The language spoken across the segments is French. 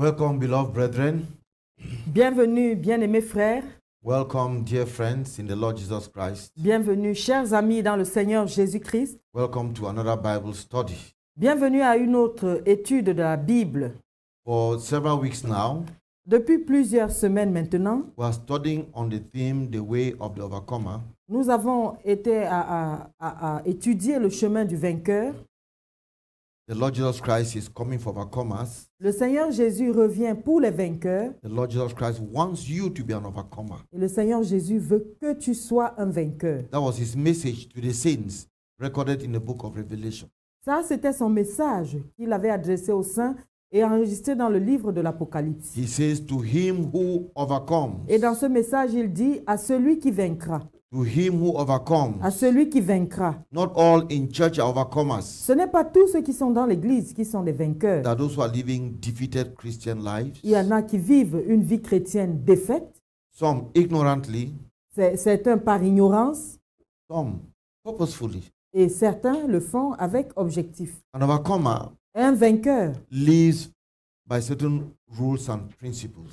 Welcome, beloved brethren. Bienvenue, bien-aimés frères. Welcome, dear friends in the Lord Jesus Christ. Bienvenue, chers amis dans le Seigneur Jésus-Christ. Welcome to another Bible study. Bienvenue à une autre étude de la Bible. For several weeks now, Depuis plusieurs semaines maintenant, we are studying on the theme, the way of the overcomer. nous avons été à étudier le chemin du vainqueur. The Lord Jesus Christ is coming for overcomers. Le Seigneur Jésus revient pour les vainqueurs. The Lord Jesus Christ wants you to be an overcomer. Et le Seigneur Jésus veut que tu sois un vainqueur. That was his message to the saints recorded in the book of Revelation. Ça, c'était son message qu'il avait adressé aux saints et enregistré dans le livre de l'Apocalypse. He says, to him who overcomes, Et dans ce message, il dit à celui qui vaincra, to him who overcomes. à celui qui vaincra. Not all in church are overcomers. Ce n'est pas tous ceux qui sont dans l'église qui sont des vainqueurs. There are those who are living defeated Christian lives. Il y en a qui vivent une vie chrétienne défaite. Some ignorantly, Certains par ignorance some purposefully. et certains le font avec objectif. An overcomer Un vainqueur lives by certain rules and principles.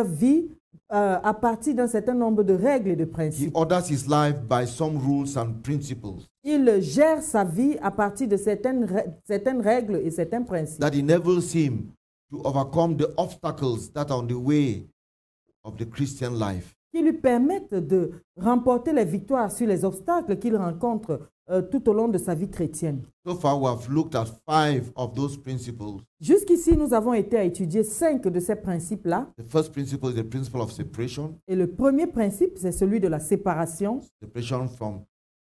vit à partir d'un certain nombre de règles et de He principes. orders his life by some rules and principles Il gère sa vie à partir de certaines règles et certains principes that enables him to overcome the obstacles that are on the way of the Christian life. qui lui permettent de remporter les victoires sur les obstacles qu'il rencontre tout au long de sa vie chrétienne. So far, we have looked at 5 of those principles. Jusqu'ici, nous avons été à étudier 5 de ces principes-là. The first principle is the principle of separation. Et le premier principe, c'est celui de la séparation. Separation from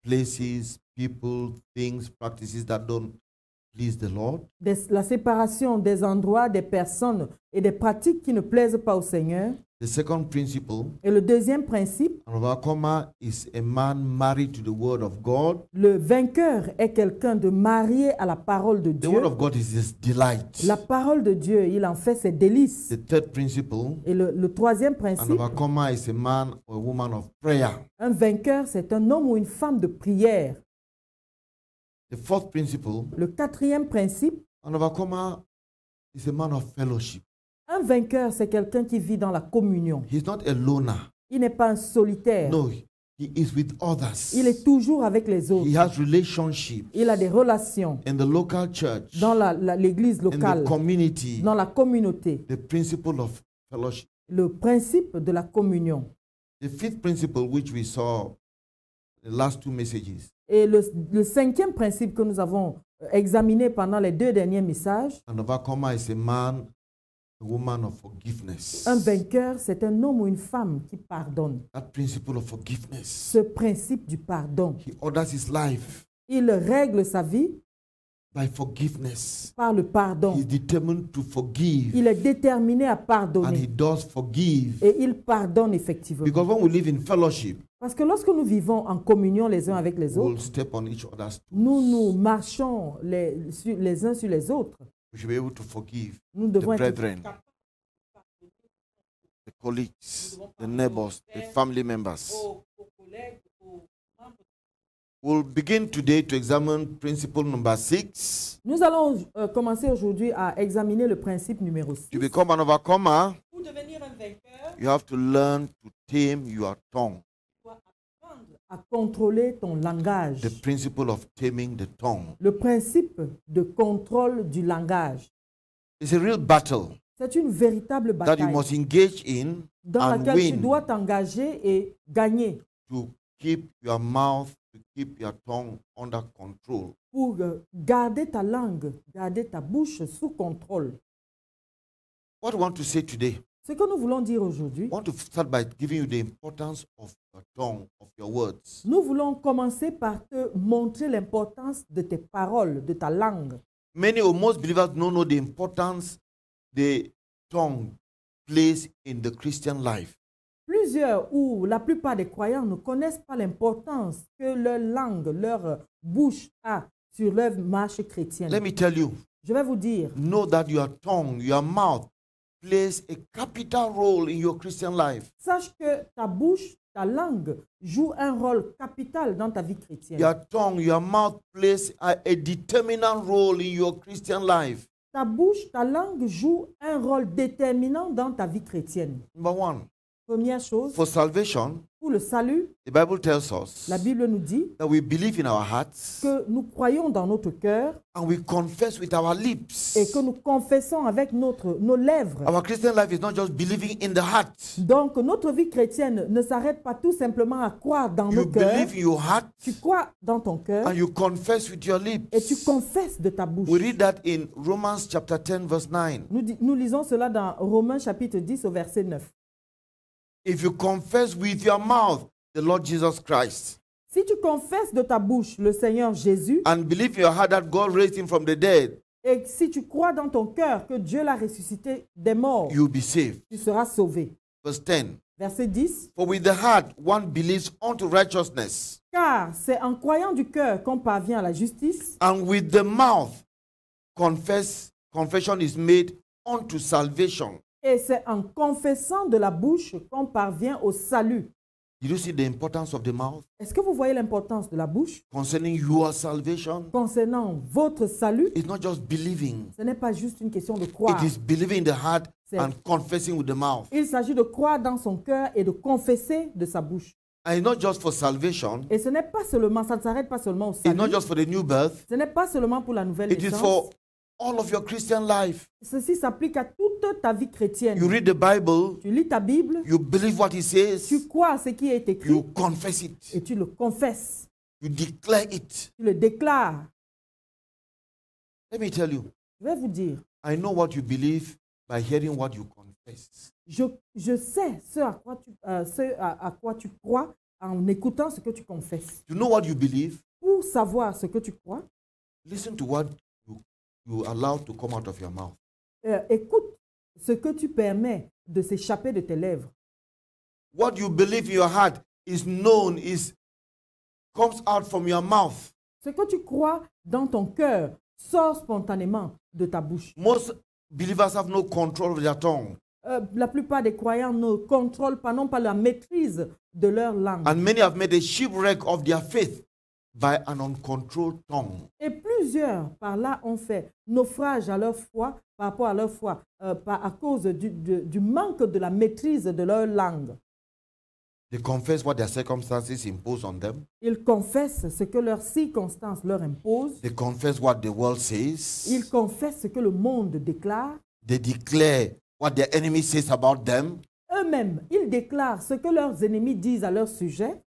places, people, things, practices that don't please the Lord. La séparation des endroits, des personnes et des pratiques qui ne plaisent pas au Seigneur. The second principle, Et le deuxième principe, an overcomer is a man married to the word of God. le vainqueur est quelqu'un de marié à la parole de The Dieu. word of God is his delight. La parole de Dieu, il en fait ses délices. The third principle, Et le troisième an principe, overcomer is a man or a woman of prayer. un vainqueur, c'est un homme ou une femme de prière. The fourth principle, Le quatrième principe, an overcomer is a man of fellowship. un vainqueur, c'est quelqu'un qui vit dans la communion. He's not a loner. Il n'est pas un solitaire. No, he is with others. Il est toujours avec les autres. He has relationships Il a des relations in the local church, dans l'église in the locale, community. dans la communauté. The principle of fellowship. Le principe de la communion. The fifth principle, which we saw in the last 2 messages, Et le cinquième principe que nous avons examiné pendant les 2 derniers messages, an overcomer is a man, a woman of forgiveness. un vainqueur, c'est un homme ou une femme qui pardonne. That principle of forgiveness. Ce principe du pardon. He orders his life Il règle sa vie by forgiveness. par le pardon. He's determined to forgive, Il est déterminé à and he pardonner. does forgive. Et il pardonne effectivement. Because when we live in fellowship, Parce que lorsque nous vivons en communion les uns avec les we'll autres, step on each other's toes. nous marchons les uns sur les autres. We should be able to forgive Nous the devons être brethren, the colleagues, the neighbors, the family members. We'll begin today to examine principle number 6. Nous allons commencer aujourd'hui à examiner le principe numéro 6. To become an overcomer, Pour devenir un vainqueur, you have to learn to tame your tongue. tu dois apprendre à contrôler ton langage. The principle of taming the tongue. Le principe de contrôle du langage. It's a real battle C'est une véritable that you bataille must engage in dans and laquelle tu win dois t'engager et gagner to keep your mouth, to keep your tongue under control. pour garder ta langue, garder ta bouche sous contrôle. What I want to say today, Ce que nous voulons dire aujourd'hui, I want to start by giving you the importance of your tongue, of your words. nous voulons commencer par te montrer l'importance de tes paroles, de ta langue. Many or most believers don't know the importance the tongue plays in the Christian life. Plusieurs ou la plupart des croyants ne connaissent pas l'importance que leur langue, leur bouche a sur leur marche chrétienne. Let me tell you, Je vais vous dire, know that your tongue, your mouth plays a capital role in your Christian life. sache que ta bouche, ta langue joue un rôle capital dans ta vie chrétienne. Your tongue, your mouth plays a determinant role in your Christian life. ta bouche, ta langue joue un rôle déterminant dans ta vie chrétienne. Number one, Première chose, for salvation, pour le salut, the Bible tells us la Bible nous dit that we believe in our hearts que nous croyons dans notre cœur and we confess with our lips. et que nous confessons avec nos lèvres. Our Christian life is not just believing in the heart. Donc, notre vie chrétienne ne s'arrête pas tout simplement à croire dans You nos cœurs. believe in your heart Tu crois dans ton cœur and you confess with your lips. et tu confesses de ta bouche. We read that in Romans chapter 10 verse 9. Nous lisons cela dans Romains chapitre 10 au verset 9. If you confess with your mouth the Lord Jesus Christ Si tu confesses de ta bouche le Seigneur Jésus and believe in your heart that God raised him from the dead, et si tu crois dans ton cœur que Dieu l'a ressuscité des morts, you'll be saved. tu seras sauvé. Verse 10. Verset 10. For with the heart one believes unto righteousness, Car c'est en croyant du cœur qu'on parvient à la justice and with the mouth confession is made unto salvation. et c'est en confessant de la bouche qu'on parvient au salut. Did you see the importance of the mouth Est-ce que vous voyez l'importance de la bouche concerning your salvation? concernant votre salut? It's not just believing. Ce n'est pas juste une question de croire. It is believing in the heart C'est- and confessing with the mouth. Il s'agit de croire dans son cœur et de confesser de sa bouche. And it's not just for salvation. Et ce n'est pas seulement, ça ne s'arrête pas seulement au It's salut. not just for the new birth. Ce n'est pas seulement pour la nouvelle It is naissance. for all of your Christian life. Ceci s'applique à toute ta vie chrétienne. You read the Bible, Tu lis ta Bible, you believe what it says, tu crois à ce qui est écrit you confess it, et tu le confesses. you declare it. Tu le déclares. Let me tell you, Je vais vous dire, I know what you believe by hearing what you confess. je sais ce à quoi tu crois en écoutant ce que tu confesses. You know what you believe? Pour savoir ce que tu crois, Listen to what you allow to come out of your mouth. écoute ce que tu permets de s'échapper de tes lèvres. What you believe in your heart is known, comes out from your mouth. Ce que tu crois dans ton cœur sort spontanément de ta bouche. Most believers have no control of their tongue. La plupart des croyants ne contrôlent pas, non pas la maîtrise de leur langue. And many have made a shipwreck of their faith by an uncontrolled tongue. Et plusieurs par là ont fait naufrage à leur foi, par rapport à leur foi, à cause du manque de la maîtrise de leur langue. They confess what their circumstances impose on them. Ils confessent ce que leurs circonstances leur imposent. They confess what the world says. Ils confessent ce que le monde déclare. They declare what their enemy says about them. Eux-mêmes, ils déclarent ce que leurs ennemis disent à leur sujet.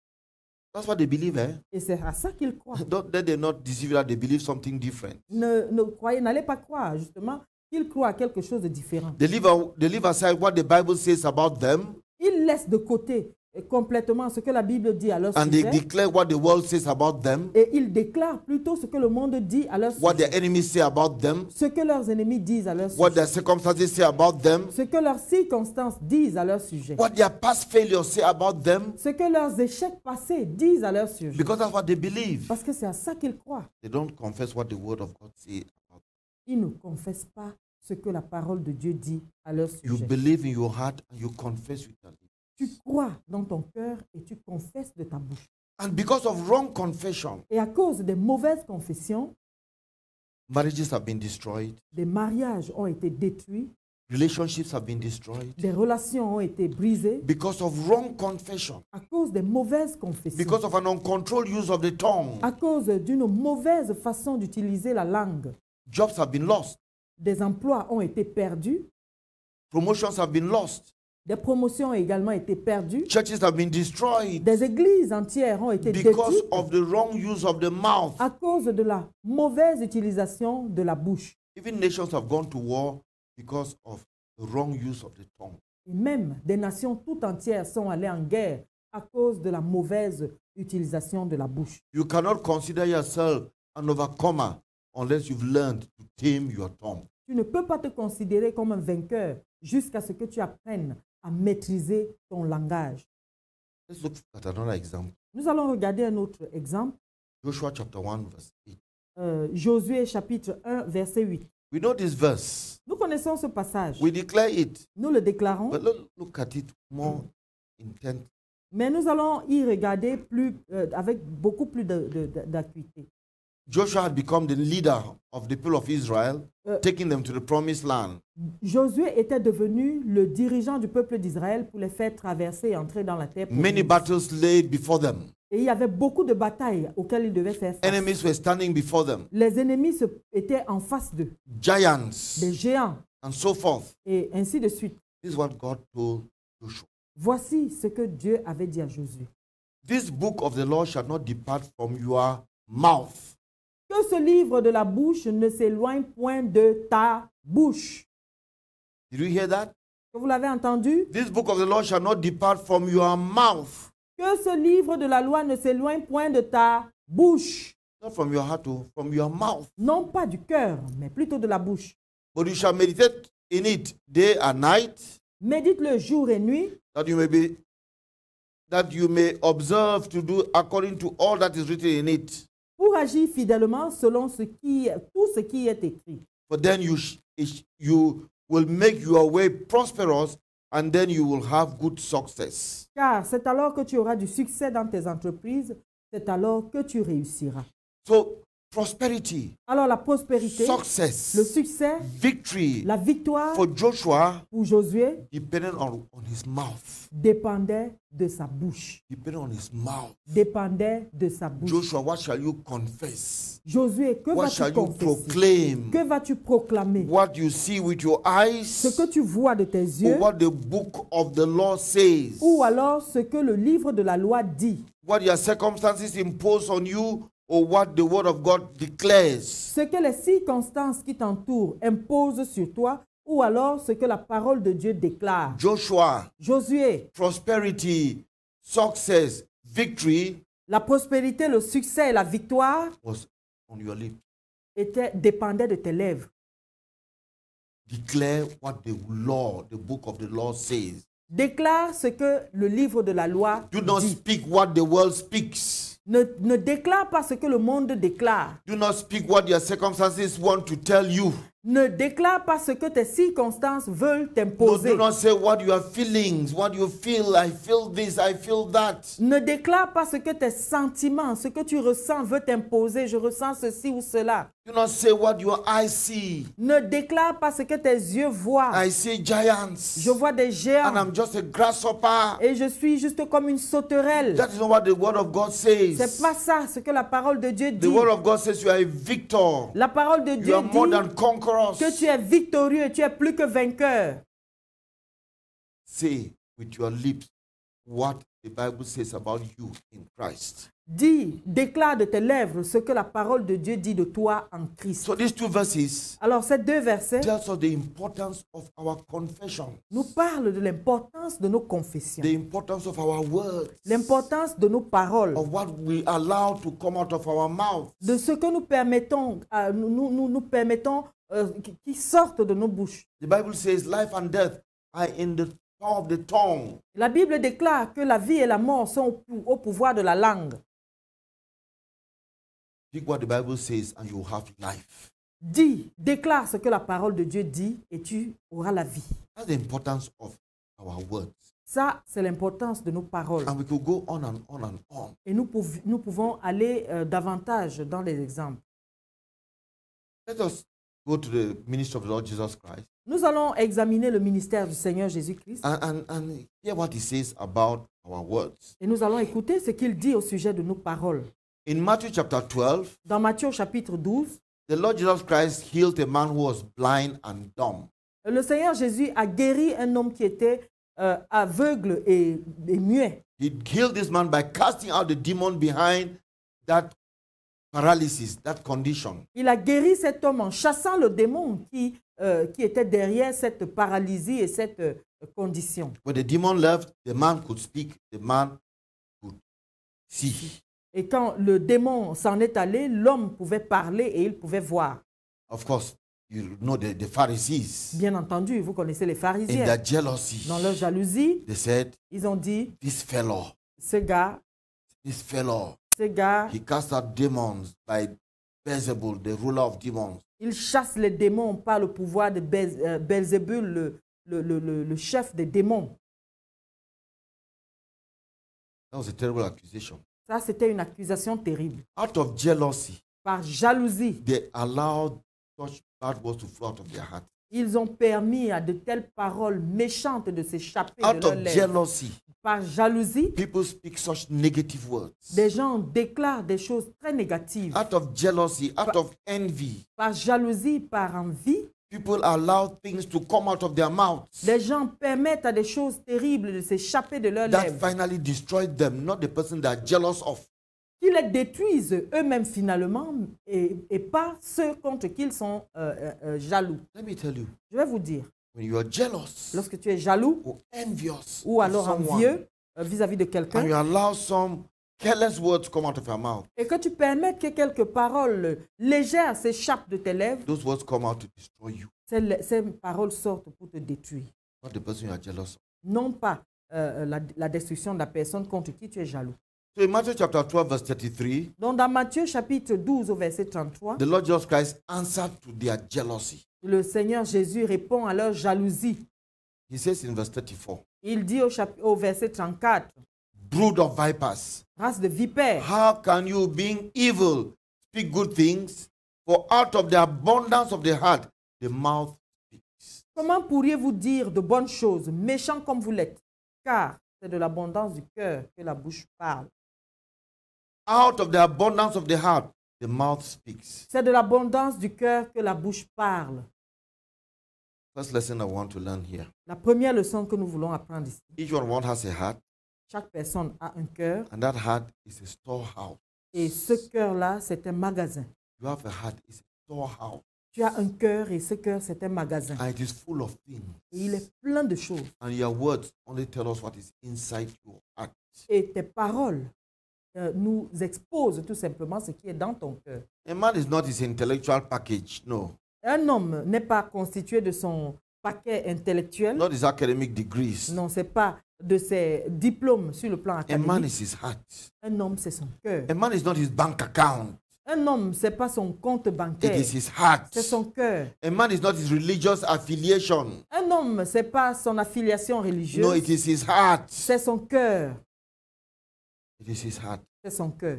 That's what they believe, eh? Et c'est à ça qu'ils croient. Don't let them not deceive you that they believe something different. N'allez pas croire, justement, qu'ils croient à quelque chose de différent. They leave aside what the Bible says about them, Ils laissent de côté complètement ce que la Bible dit à leur and they sujet. declare what the world says about them, Et ils déclarent plutôt ce que le monde dit à leur what sujet. their enemies say about them, Ce que leurs ennemis disent à leur what sujet. their circumstances say about them, Ce que leurs circonstances disent à leur sujet. what their past failures say about them, Ce que leurs échecs passés disent à leur sujet. because that's what they believe. Parce que c'est à ça qu'ils croient. They don't confess what the word of God says about Ils ne confessent pas ce que la parole de Dieu dit à leur them. You sujet. believe in your heart and you confess with your lips. Tu crois dans ton cœur et tu confesses de ta bouche. And because of wrong confession, Et à cause des mauvaises confessions, marriages have been destroyed, des mariages ont été détruits, relationships have been destroyed. des relations ont été brisées Because of wrong confession, à cause des mauvaises confessions, because of an uncontrolled use of the tongue, à cause d'une mauvaise façon d'utiliser la langue. jobs have been lost, Des emplois ont été perdus, promotions have been lost, des promotions ont également été perdues, churches have been destroyed des églises entières ont été because détruites of the wrong use of the mouth. à cause de la mauvaise utilisation de la bouche. Even nations have gone to war because of the wrong use of the tongue. Et même des nations tout entières sont allées en guerre à cause de la mauvaise utilisation de la bouche. You cannot consider yourself an overcomer unless you've learned to tame your tongue. Tu ne peux pas te considérer comme un vainqueur jusqu'à ce que tu apprennes à maîtriser ton langage. Let's look at another example. Nous allons regarder un autre exemple. Joshua chapter 1 verse 8. Josué chapitre 1 verset 8. We know this verse. Nous connaissons ce passage. We declare it. Nous le déclarons, But let's look at it more intently. mais nous allons y regarder avec beaucoup plus d'acuité. Joshua had become the leader of the people of Israel, Euh, taking them to the promised land. Josué était devenu le dirigeant du peuple d'Israël pour les faire traverser et entrer dans la terre Many promise. battles laid before them. Et il y avait beaucoup de batailles auxquelles ils devaient faire face. Enemies were standing before them, Les ennemis étaient en face d'eux, giants, des géants, and so forth. et ainsi de suite. This is what God told Joshua. Voici ce que Dieu avait dit à Josué. This book of the law shall not depart from your mouth. Que ce livre de la bouche ne s'éloigne point de ta bouche. Did you hear that? Que vous l'avez entendu? This book of the law shall not depart from your mouth. Que ce livre de la loi ne s'éloigne point de ta bouche. Not from your heart, from your mouth. Non pas du cœur, mais plutôt de la bouche. But you shall meditate in it day and night, Médite-le jour et nuit, that you may observe to do according to all that is written in it. pour agir fidèlement selon tout ce qui est écrit. For then you will make your way prosperous, and then you will have good success. Car c'est alors que tu auras du succès dans tes entreprises, c'est alors que tu réussiras. So prosperity, Alors la prospérité, le success, succès, victory la victoire for Joshua pour Josué depended on his mouth. dépendait de sa bouche. Depended on his mouth. Dépendait de sa bouche. Joshua, what shall you confess? Josué, que What vas-tu shall you confesser? proclaim? Que vas-tu proclamer? What you see with your Ce eyes, que tu vois de tes or yeux, what the book of the law says? ou alors ce que le livre de la loi dit. What your circumstances impose on you, or what the word of God declares? Ce que les circonstances qui t'entourent imposent sur toi, ou alors ce que la parole de Dieu déclare. Joshua, Josué, prosperity, success, victory la prospérité, le succès et la victoire was on your lips. dépendaient de tes lèvres. Declare what the law, the book of the law says. Déclare ce que le livre de la loi Do not dit. speak what the world speaks. Ne déclare pas ce que le monde déclare. Do not speak what your circumstances want to tell you. Ne déclare pas ce que tes circonstances veulent No, t'imposer. do not say what your feelings, what you feel. I feel this, I feel that. Ne déclare pas ce que tes sentiments, ce que tu ressens veut t'imposer. Je ressens ceci ou cela. Do not say what your eyes see. Ne déclare pas ce que tes yeux voient. I see giants, Je vois des and géants I'm just a grasshopper. et je suis juste comme une sauterelle. That is not what the word of God says. C'est pas ça ce que la parole de Dieu The dit. word of God says you are a victor. La parole de You Dieu are more than dit conquerors. que tu es victorieux, tu es plus que vainqueur. Say with your lips what the Bible says about you in Christ. Dis, déclare de tes lèvres ce que la parole de Dieu dit de toi en Christ. So these two verses Alors ces deux versets tells us the importance of our confession, nous parlent de l'importance de nos confessions, the importance of our words, l'importance de nos paroles, of what we allow to come out of our mouth. de ce que nous permettons, qui sortent de nos bouches. The Bible says life and death are in the power of the tongue. La Bible déclare que la vie et la mort sont au pouvoir de la langue. Speak what the Bible says and you have life. Dis, déclare ce que la parole de Dieu dit et tu auras la vie. That's the importance of our words. Ça, c'est l'importance de nos paroles. And we could go on and on and on. Et nous pouvons aller davantage dans les exemples. Let us go to the ministry of the Lord Jesus Christ Nous allons examiner le ministère du Seigneur Jésus-Christ and hear what he says about our words. et nous allons écouter ce qu'il dit au sujet de nos paroles. In Matthew chapter 12, Dans Matthieu chapitre 12, the Lord Jesus Christ healed a man who was blind and dumb. le Seigneur Jésus a guéri un homme qui était aveugle et muet. He healed this man by casting out the demon behind that paralysis, that condition. Il a guéri cet homme en chassant le démon qui était derrière cette paralysie et cette condition. When the demon left, the man could speak, the man could see. Et quand le démon s'en est allé, l'homme pouvait parler et il pouvait voir. Of course, you know the Pharisees, Bien entendu, vous connaissez les in pharisiens. their jealousy, Dans leur jalousie, they said, ils ont dit, this fellow, ce gars, he cast out demons by Beelzebul, the ruler of demons. il chasse les démons par le pouvoir de Belzébul, le chef des démons. That was a terrible accusation. Ça, c'était une accusation terrible. Out of jealousy, Par jalousie, they allowed such bad words to flow out of their heart. ils ont permis à de telles paroles méchantes de s'échapper de Out leurs of lèvres. jealousy, Par jalousie, people speak such negative words. des gens déclarent des choses très négatives. Out of jealousy, out of envy, Par jalousie, par envie, people allow things to come out of their mouths les gens permettent à des choses terribles de s'échapper de leurs that lèvres, finally destroy them, not the person they are jealous of. qui les détruisent eux-mêmes finalement et pas ceux contre qui ils sont jaloux. Let me tell you, Je vais vous dire, when you are jealous lorsque tu es jaloux or envious ou of alors someone, envieux vis-à-vis de and quelqu'un, you allow some careless words come out of your mouth, et que tu permets que quelques paroles légères s'échappent de tes lèvres, those words come out to destroy you, ces paroles sortent pour te détruire. not the person you are jealous of. Non pas la destruction de la personne contre qui tu es jaloux. So in Matthew chapter 12, verse 33, Donc dans Matthieu chapitre 12 au verset 33, the Lord Jesus Christ answered to their jealousy. le Seigneur Jésus répond à leur jalousie. He says in verse 34, Il dit au verset 34, brood of vipers, race de vipères, how can you, being evil, speak good things? For out of the abundance of the heart, the mouth speaks. comment pourriez-vous dire de bonnes choses, méchants comme vous l'êtes? Car c'est de l'abondance du cœur que la bouche parle. Out of the abundance of the heart, the mouth speaks. C'est de l'abondance du cœur que la bouche parle. First lesson I want to learn here. La première leçon que nous voulons apprendre ici. Each one has a heart, Chaque personne a un cœur and that heart is a storehouse. et ce cœur-là, c'est un magasin. You have a heart, it's a storehouse, Tu as un cœur et ce cœur, c'est un magasin. and it is full of things. Et il est plein de choses. And your words only tell us what is inside your heart. Et tes paroles nous exposent tout simplement ce qui est dans ton cœur. A man is not his intellectual package, no. Un homme n'est pas constitué de son paquet intellectuel. Not his academic degrees. Non, ce n'est pas de ses diplômes sur le plan A man académique. is his heart. Un homme, c'est son cœur. A man is not his bank account. Un homme, ce n'est pas son compte It bancaire. is his heart. C'est son cœur. A man is not his religious affiliation. Un homme, ce n'est pas son affiliation religieuse. No, it is his heart. C'est son cœur. It is his heart. C'est son cœur.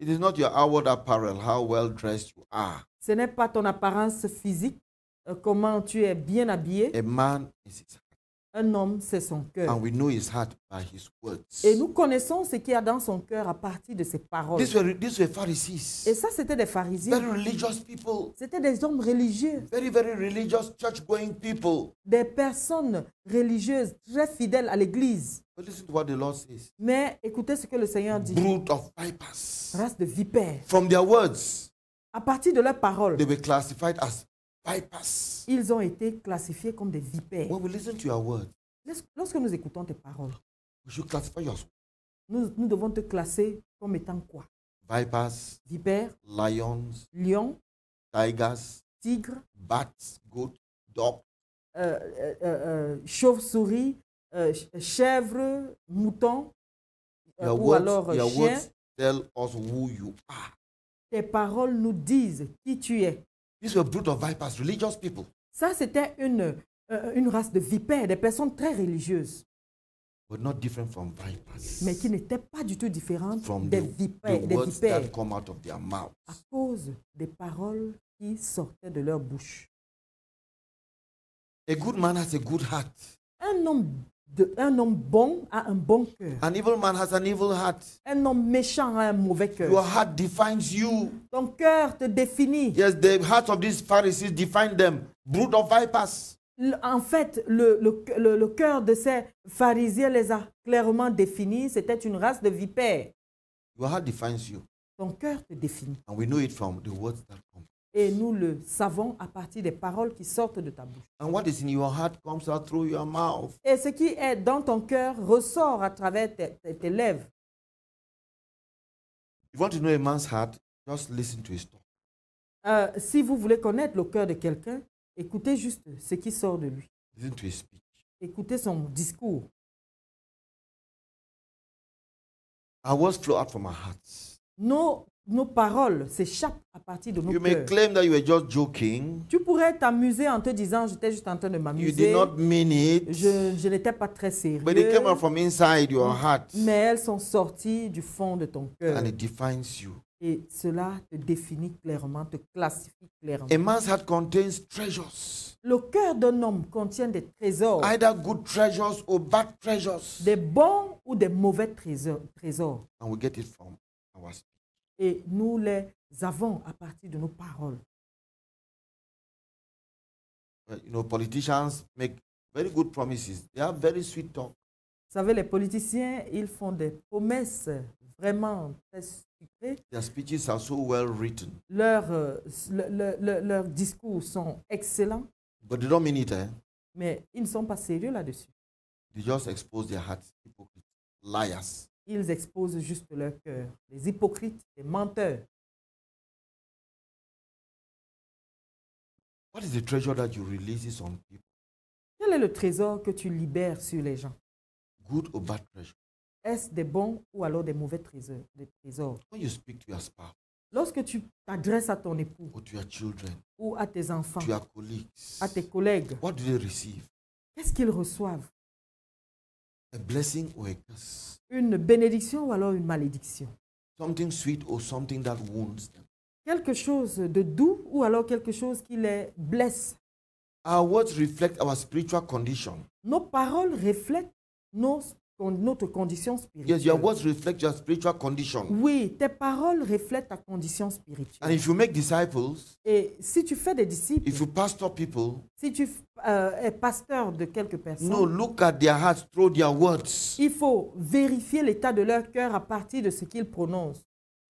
It is not your outward apparel, how well dressed you are. Ce n'est pas ton apparence physique, comment tu es bien habillé. A man is his heart. Un homme, c'est son cœur. And we know his heart by his words. Et nous connaissons ce qu'il y a dans son cœur à partir de ses paroles. These were Pharisees. Et ça, c'était des pharisiens. Very religious people. C'était des hommes religieux, Very, very religious, church-going people. des personnes religieuses très fidèles à l'église. But listen to what the Lord says. Mais écoutez ce que le Seigneur dit. Brood of vipers. Race de vipères. From their words, À partir de leurs paroles, they were classified as vipers. ils ont été classifiés comme des vipères. When we listen to your words, Lorsque nous écoutons tes paroles, we should classify yours. nous devons te classer comme étant quoi? Vipers, Vipères, lions, lions, tigers, tigres, bats, goats, dogs. chauves-souris, chèvres, moutons, ou alors Your chiens. words tell us who you are. Tes paroles nous disent qui tu es. These were brood of vipers, religious people. Ça, c'était une race de vipères, des personnes très religieuses, But not different from vipers. mais qui n'étaient pas du tout différentes From des the vipères, words that come out of their mouth. à cause des paroles qui sortaient de leur bouche. A good man has a good heart. Un homme bon a un bon cœur. An evil man has an evil heart. Un homme méchant a un mauvais Your cœur. heart defines you. Ton cœur te définit. Yes, the hearts of these Pharisees define them. Brood of vipers. En fait, le cœur de ces pharisiens les a clairement définis. C'était une race de vipères. Your heart defines you. Ton cœur te définit. And we know it from the words that come. Et nous le savons à partir des paroles qui sortent de ta bouche. And what is in your heart comes out through your mouth. Et ce qui est dans ton cœur ressort à travers tes lèvres. If you want to know a man's heart, just listen to his talk. Si vous voulez connaître le cœur de quelqu'un, écoutez juste ce qui sort de lui. Listen to his speech. Écoutez son discours. Our words flow out from our hearts. Nos paroles s'échappent à partir de nos You may cœurs. claim that you were just joking. Tu pourrais t'amuser en te disant, j'étais juste en train de You did m'amuser. not mean it. Je n'étais pas très sérieux. But it came out from inside your heart. Mais elles sont sorties du fond de ton cœur. And it defines you. Et cela te définit clairement, te classifie clairement. A man's heart contains treasures, Le cœur d'un homme contient des trésors, either good treasures or bad treasures. des bons ou des mauvais trésors. And we get it from our speech. Et nous les avons à partir de nos paroles. You know, politicians make very good promises. They have very sweet talk. Vous savez, les politiciens, ils font des promesses vraiment très sucrées. Their speeches are so well written, Leurs discours sont excellents, but they don't mean it. mais ils ne sont pas sérieux là-dessus. They just expose their hearts, hypocrites, liars. Ils exposent juste leur cœur. Les hypocrites, les menteurs. What is the treasure that you release on people? Quel est le trésor que tu libères sur les gens? Good or bad treasure? Est-ce des bons ou alors des mauvais trésors? When you speak to your spouse, Lorsque tu t'adresses à ton époux or to your children, ou à tes enfants, to your colleagues, à tes collègues, what do they receive? qu'est-ce qu'ils reçoivent? A blessing or a curse? Une bénédiction ou alors une malédiction? Something sweet or something that wounds them? Quelque chose de doux ou alors quelque chose qui les blesse? Our words reflect our spiritual condition. Nos paroles reflètent notre condition spirituelle. Yes, your words reflect your spiritual condition. Oui, tes paroles reflètent ta condition And spirituelle. if you make disciples, Et si tu fais des disciples, if you pastor people, si tu es pasteur de quelques personnes, no, look at their hearts through their words. il faut vérifier l'état de leur cœur à partir de ce qu'ils prononcent.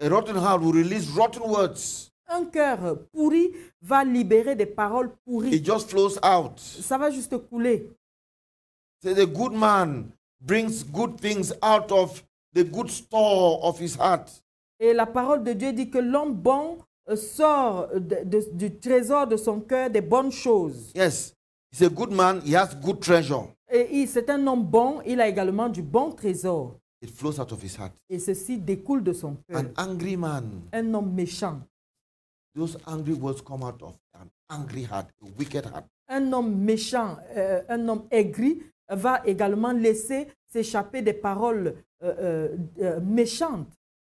A rotten heart will release rotten words. Un cœur pourri va libérer des paroles pourries. It just flows out. Ça va juste couler. Say the good man brings good things out of the good store of his heart. Et la parole de Dieu dit que l'homme bon sort du trésor de son cœur des bonnes choses. Yes, he's a good man. He has good treasure. Et c'est un homme bon, il a également du bon trésor. It flows out of his heart. Et ceci découle de son cœur. An angry man, Un homme méchant. those angry words come out of an angry heart, a wicked heart. Un homme méchant, un homme aigri va également laisser s'échapper des paroles méchantes.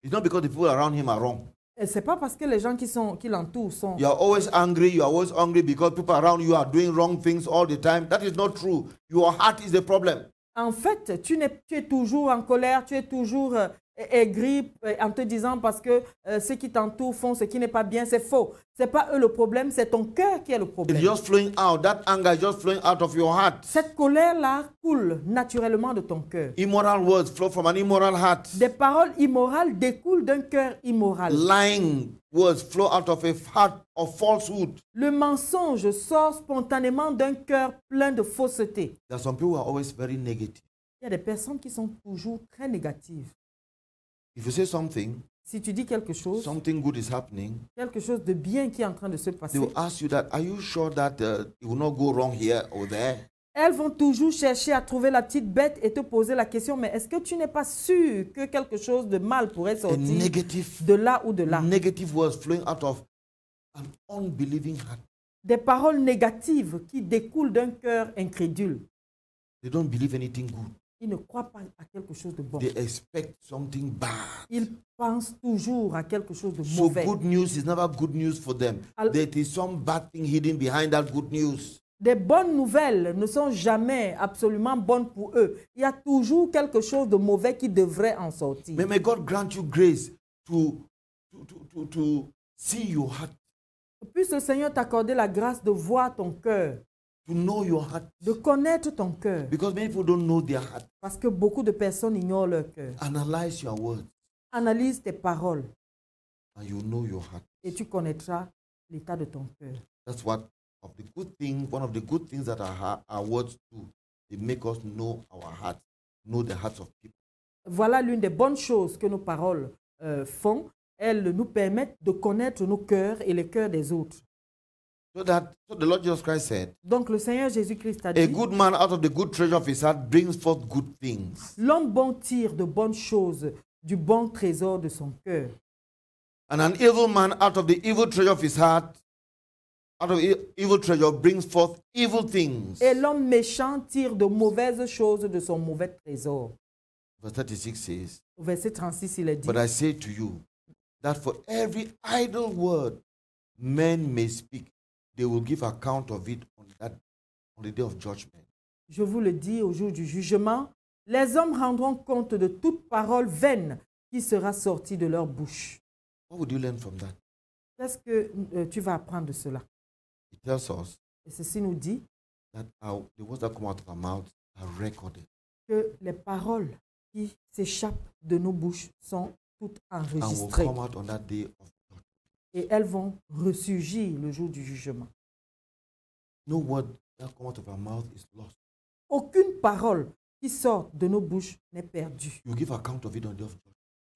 It's not because the people around him are wrong. Ce n'est pas parce que les gens qui l'entourent sont... You are always angry. You are always angry because people around you are doing wrong things all the time. That is not true. Your heart is the problem. En fait, tu es toujours en colère, tu es toujours aigri en te disant parce que ceux qui t'entourent font ce qui n'est pas bien, c'est faux. Ce n'est pas eux le problème, c'est ton cœur qui est le It's problème. just flowing out. That anger is just flowing out of your heart. Cette colère-là coule naturellement de ton cœur. Immoral words flow from an immoral heart. Des paroles immorales découlent d'un cœur immoral. Lying words flow out of a heart of falsehood. Le mensonge sort spontanément d'un cœur plein de fausseté. There are some people who are always very negative. Il y a des personnes qui sont toujours très négatives. If you say something, Si tu dis quelque chose good is happening, de bien qui est en train de se they passer, will ask you that, are you sure that it will not go wrong here or there? elles vont toujours chercher à trouver la petite bête et te poser la question, mais est-ce que tu n'es pas sûr que quelque chose de mal pourrait A sortir negative, de là ou de là? negative words flowing out of an unbelieving heart. Des paroles négatives qui découlent d'un cœur incrédule. They don't believe anything good. Ils ne croient pas à quelque chose de bon. They expect something bad. Ils pensent toujours à quelque chose de So mauvais. good news is never good news for them. There is some bad thing hidden behind that good news. Des bonnes nouvelles ne sont jamais absolument bonnes pour eux. Il y a toujours quelque chose de mauvais qui devrait en sortir. May God grant you grace to see your heart, Puisse le Seigneur t'accorder la grâce de voir ton cœur, to know your heart. de connaître ton cœur. Because many people don't know their heart. Parce que beaucoup de personnes ignorent leur cœur. Analyze your words Analyse tes paroles and you know your heart. et tu connaîtras l'état de ton cœur. That's one of the good things that our words do. They make us know our heart, know the hearts of people. Voilà l'une des bonnes choses que nos paroles font. Elles nous permettent de connaître nos cœurs et les cœurs des autres. So the Lord Jesus Christ said, Donc le Seigneur Jésus-Christ a a dit, good man out of the good treasure of his heart brings forth good things. l'homme bon tire de bonnes choses du bon trésor de son cœur. And an evil man out of the evil treasure of his heart, out of evil treasure brings forth evil things. Et l'homme méchant tire de mauvaises choses de son mauvais trésor. Verse 36 says, Au verset 36, il est dit, but I say to you, that for every idle word men may speak, they will give account of it on the day of judgment. Je vous le dis, au jour du jugement, les hommes rendront compte de toute parole vaine qui sera sortie de leur bouche. What would you learn from that? Qu'est-ce que tu vas apprendre de cela? It tells us Et ceci nous dit that the words that come out of our mouth are recorded. que les paroles qui s'échappent de nos bouches sont toutes And will enregistrées come out on that day of judgment. et elles vont ressurgir le jour du jugement. No word that comes out of our mouth is lost. Aucune parole qui sort de nos bouches n'est perdue. You give account of it on the day of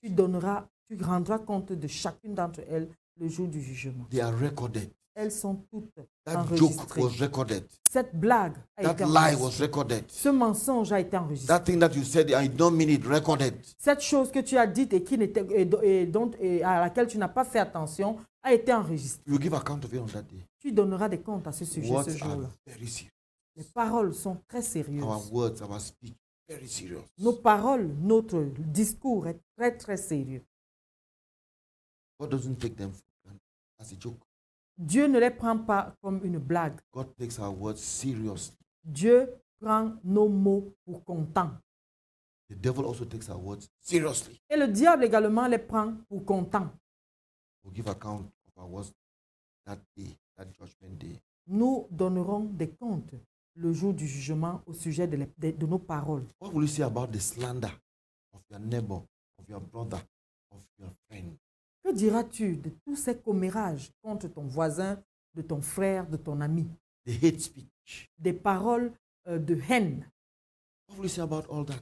judgment. Tu rendras compte de chacune d'entre elles le jour du jugement. They are recorded. Elles sont toutes That joke enregistrées. was recorded. Cette blague a That été lie enregistrée. was recorded. Ce mensonge a été enregistré. That thing that you said and you don't mean it, recorded. Cette chose que tu as dite et, à laquelle tu n'as pas fait attention a été enregistrée. You give account of it on that day. Tu donneras des comptes à ce sujet Words ce jour-là. are very serious. Les paroles sont très sérieuses. Our words, our speech, very serious. Nos paroles, notre discours est très très sérieux. God doesn't take them as a joke. Dieu ne les prend pas comme une blague. God takes our words seriously. Dieu prend nos mots pour comptant. The devil also takes our words seriously. Et le diable également les prend pour comptant. We'll give account of our words that day, that judgment day. Nous donnerons des comptes le jour du jugement au sujet de nos paroles. What will you say about the slander of your neighbor, of your brother, of your friend? Que diras-tu de tous ces commérages contre ton voisin, de ton frère, de ton ami? The hate speech. Des paroles de haine. What will you say about all that?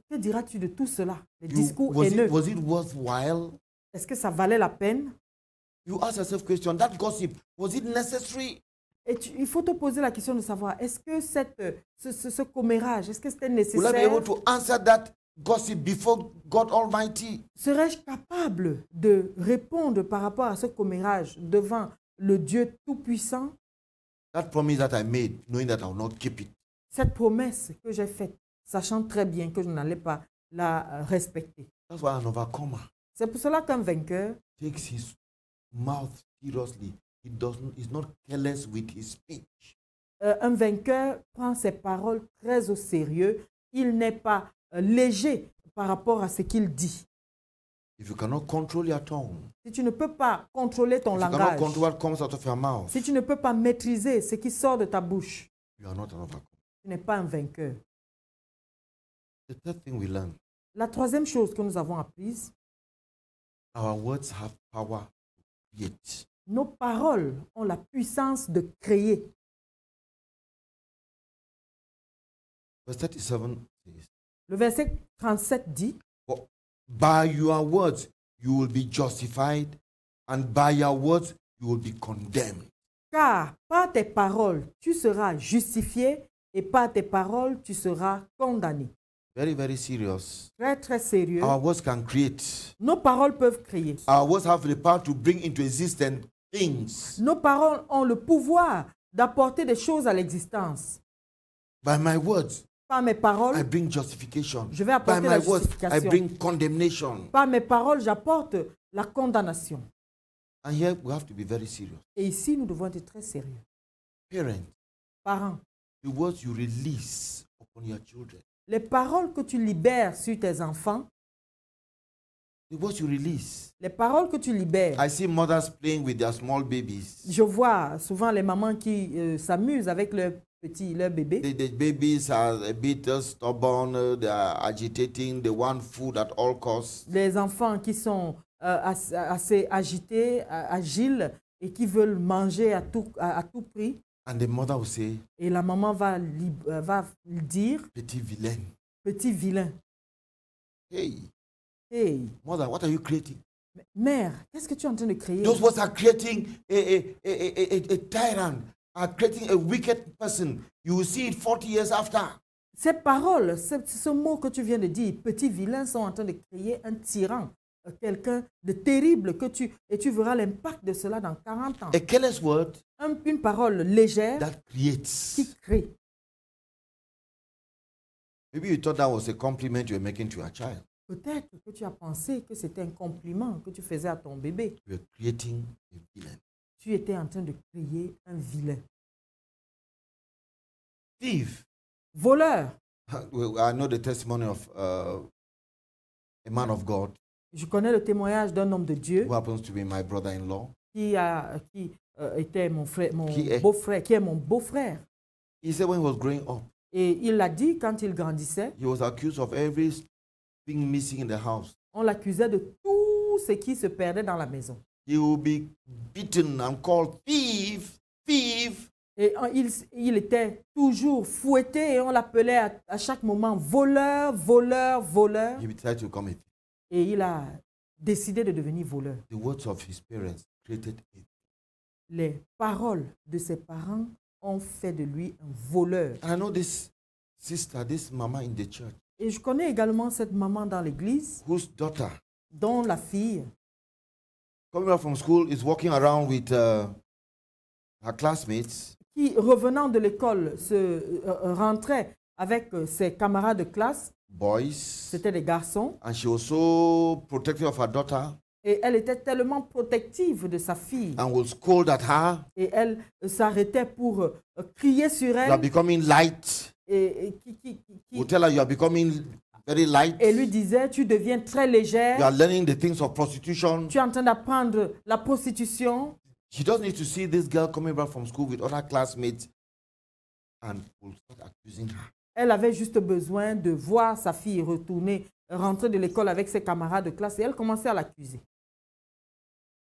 Que diras-tu de tout cela? Les discours Was haineux. it worthwhile? Est-ce que ça valait la peine? You ask yourself question, that gossip, was it necessary? Et il faut te poser la question de savoir, est-ce que ce commérage, est-ce que c'était Will I be nécessaire? able to answer that gossip before God Almighty? Serais-je capable de répondre par rapport à ce commérage devant le Dieu Tout-Puissant? That promise that I made, knowing that I will not keep it. Cette promesse que j'ai faite, sachant très bien que je n'allais pas la respecter. That's why an overcomer C'est pour cela qu'un vainqueur takes his mouth seriously. He's not careless with his speech. un vainqueur prend ses paroles très au sérieux. Il n'est pas léger par rapport à ce qu'il dit. If you cannot control your tongue, Si tu ne peux pas contrôler ton if you cannot langage, control what comes out of your mouth, si tu ne peux pas maîtriser ce qui sort de ta bouche, you are not an overcomer. tu n'es pas un vainqueur. The third thing we learn, La troisième chose que nous avons apprise, our words have power to create. nos paroles ont la puissance de créer. Verse 37 says, Le verset 37 dit, "For by your words you will be justified, and by your words you will be condemned." car par tes paroles, tu seras justifié et par tes paroles, tu seras condamné. Very, very serious. Très, très sérieux. Our words can create. Nos paroles peuvent créer. Our words have the power to bring into existence things. Nos paroles ont le pouvoir d'apporter des choses à l'existence. By my words, Par mes I paroles, bring justification. je vais By apporter my la words, I justification. bring condemnation. Par mes paroles, j'apporte la condamnation. And here we have to be very serious. Et ici, nous devons être très sérieux. Parents, Parents, the words you release upon your children, les paroles que tu libères sur tes enfants, the words you release. les paroles que tu libères. I see mothers playing with their small babies. Je vois souvent les mamans qui s'amusent avec leurs bébés. The babies are a bit stubborn, they are agitating, they want food at all costs. Les enfants qui sont assez agités, agiles et qui veulent manger à tout prix. And the mother will say, Et la maman va dire, petit vilain. petit vilain. Hey, Hey, mother, what are you creating? mère, qu'est-ce que tu es en train de créer? Those words are creating a tyrant, are creating a wicked person. You will see it 40 years after. Ces paroles, ce mot que tu viens de dire, petit vilain, sont en train de créer un tyran, quelqu'un de terrible et tu verras l'impact de cela dans 40 ans. A careless word Une parole légère that creates. qui crée. Maybe you thought that was a compliment you were making to your child. Peut-être que tu as pensé que c'était un compliment que tu faisais à ton bébé. You are creating a villain. Tu étais en train de créer un vilain. Thief. Voleur. I know the testimony of a man of God Je connais le témoignage d'un homme de Dieu who happens to be my brother-in-law. qui était mon frère, mon Qui est? beau-frère, qui est mon beau-frère. He said when he was growing up, Et il l'a dit quand il grandissait, he was accused of everything missing in the house. on l'accusait de tout ce qui se perdait dans la maison. He would be beaten and called thief, thief. Et il était toujours fouetté et on l'appelait à chaque moment voleur, voleur, voleur. He decided to become a thief. Et il a décidé de devenir voleur. The words of his parents created a thief. Les paroles de ses parents ont fait de lui un voleur. And I know this sister, this mama in the church, Et je connais également cette maman dans l'église whose daughter, dont la fille, coming back from school, is walking around with her classmates. qui revenant de l'école rentrait avec ses camarades de classe, Boys, c'était des garçons, and she was so protective of her daughter et elle était tellement protective de sa fille. and would scold at her. Et elle s'arrêtait pour crier sur You are elle becoming light. et Would tell her you are becoming very light. et lui disait, tu deviens très You légère, are learning the things of prostitution. tu es en train d'apprendre la prostitution. She doesn't need to see this girl coming back from school with other classmates and will start accusing her. Elle avait juste besoin de voir sa fille rentrer de l'école avec ses camarades de classe et elle commençait à l'accuser.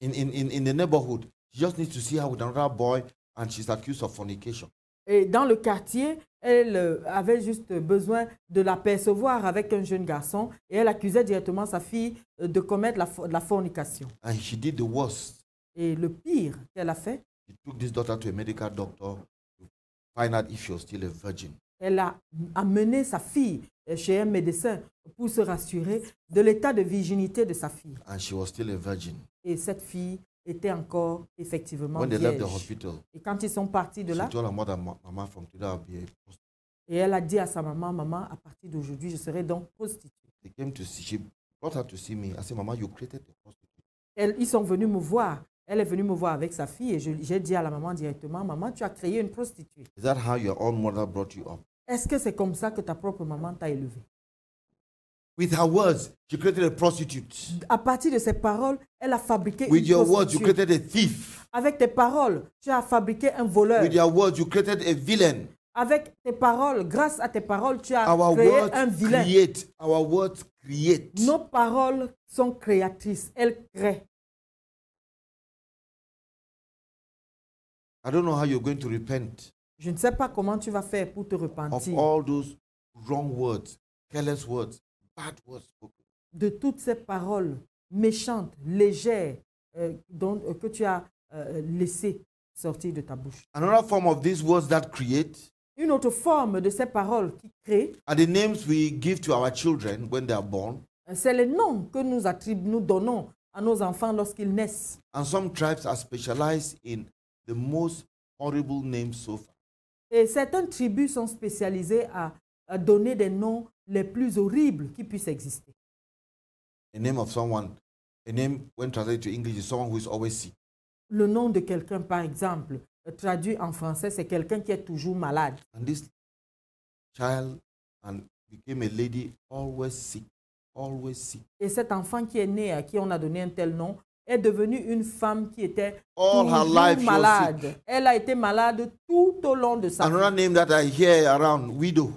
In the neighborhood, she just needs to see her with another boy and she's accused of fornication. Et dans le quartier, elle avait juste besoin de l'apercevoir avec un jeune garçon et elle accusait directement sa fille de commettre la fornication. And she did the worst. Et le pire qu'elle a fait, She took this daughter to a medical doctor to find out if she was still a virgin. elle a amené sa fille chez un médecin pour se rassurer de l'état de virginité de sa fille. And she was still a virgin. Et cette fille était encore effectivement When they left the vierge. hospital, Et quand ils sont partis de she là, told her mother, Mama, from today I'll be a prostitute. et elle a dit à sa maman, maman, à partir d'aujourd'hui, je serai donc prostituée. They came to see, she brought her to see me. I said, Mama, you created a prostitute. Ils sont venus me voir. Elle est venue me voir avec sa fille et j'ai dit à la maman directement, maman, tu as créé une prostituée. Is that how your own mother brought you up? Est-ce que c'est comme ça que ta propre maman t'a élevé? With her words, she created a prostitute. À partir de ses paroles, elle a fabriqué With une your words, you prostituée. created a thief. Avec tes paroles, tu as fabriqué un voleur. With your words, you created a villain. Avec tes paroles, grâce à tes paroles, tu as Our créé words un vilain. create. Our words create. Nos paroles sont créatrices. Elles créent. I don't know how you're going to repent Je ne sais pas comment tu vas faire pour te of repentir all those wrong words, careless words, bad words spoken. de toutes ces paroles méchantes, légères, que tu as laissées sortir de ta bouche. Another form of these words that create Une autre forme de ces paroles qui créent, are the names we give to our children when they are born. c'est les noms que nous donnons à nos enfants lorsqu'ils naissent. And some tribes are specialized in the most horrible names so far. Et certaines tribus sont spécialisées à donner des noms les plus horribles qui puissent exister. A name of someone, a name when translated to English is someone who is always sick. Le nom de quelqu'un, par exemple, traduit en français, c'est quelqu'un qui est toujours malade. And this child became a lady always sick, always sick. Et cet enfant qui est né, à qui on a donné un tel nom, est devenue une femme qui était All her toujours life she was malade. sick. Elle a été malade tout au long de sa vie. Another name that I hear around, widow.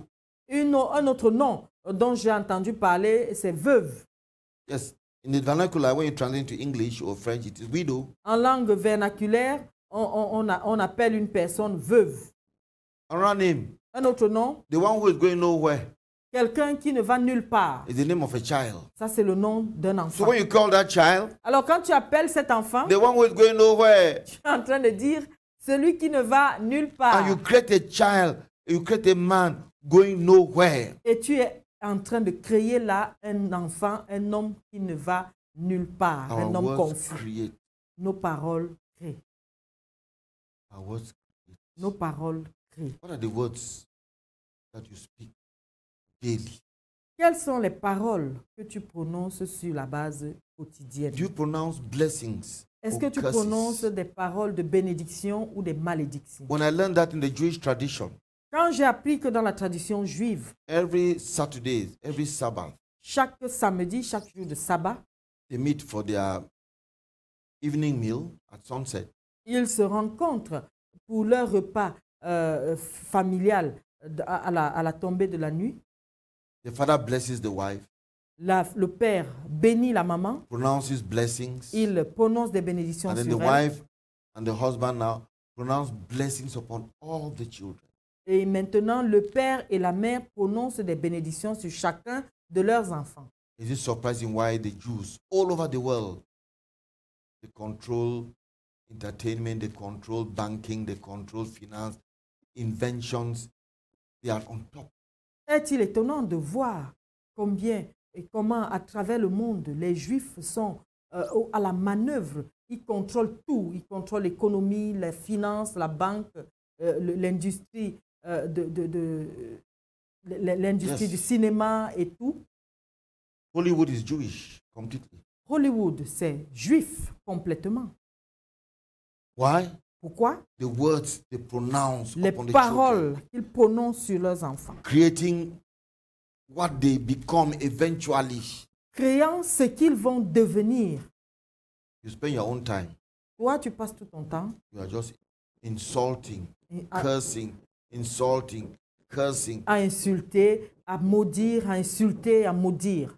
Un autre nom dont j'ai entendu parler, c'est veuve. Yes, in the vernacular, when you translate to English or French, it is widow. En langue vernaculaire, on appelle une personne veuve. Another name, Un autre nom, the one who is going nowhere, quelqu'un qui ne va nulle part. is the name of a child. Ça, c'est le nom d'un So enfant. when you call that child, Alors, quand tu appelles cet enfant, the one who is going nowhere, tu es en train de dire celui qui ne va nulle part. and you create a child, you create a man going nowhere. Et tu es en train de créer là un enfant, un homme qui ne va nulle part, Our un homme words confus. create. Nos paroles créent. Our words create. Nos paroles créent. What are the words that you speak daily? Quelles sont les paroles que tu prononces sur la base quotidienne? Do you pronounce blessings Est-ce or que tu curses? prononces des paroles de bénédiction ou des malédictions? When I learned that in the Jewish tradition, Quand j'ai appris que dans la tradition juive, every Saturday, every Sabbath, chaque samedi, chaque jour de sabbat, they meet for their evening meal at sunset. ils se rencontrent pour leur repas familial à la tombée de la nuit. The father blesses the wife, Le père bénit la maman, pronounces blessings, il prononce des bénédictions and then the sur elle. wife and the husband now pronounce blessings upon all the children. Et maintenant, le père et la mère prononcent des bénédictions sur chacun de leurs enfants. Is it surprising why the Jews all over the world, they control entertainment, they control banking, they control finance, inventions, they are on top. Est-il étonnant de voir combien et comment à travers le monde les Juifs sont à la manœuvre? Ils contrôlent tout. Ils contrôlent l'économie, les finances, la banque, l'industrie l'industrie Yes. du cinéma et tout. Hollywood is Jewish completely. Hollywood, c'est juif complètement. Why? Pourquoi? The words they pronounce Les upon the paroles children, qu'ils prononcent sur leurs enfants. creating what they become eventually. Créant ce qu'ils vont devenir. You spend your own time. Toi, tu passes tout ton temps You are just insulting, à cursing, insulting, cursing. insulter, à maudire, à insulter, à maudire.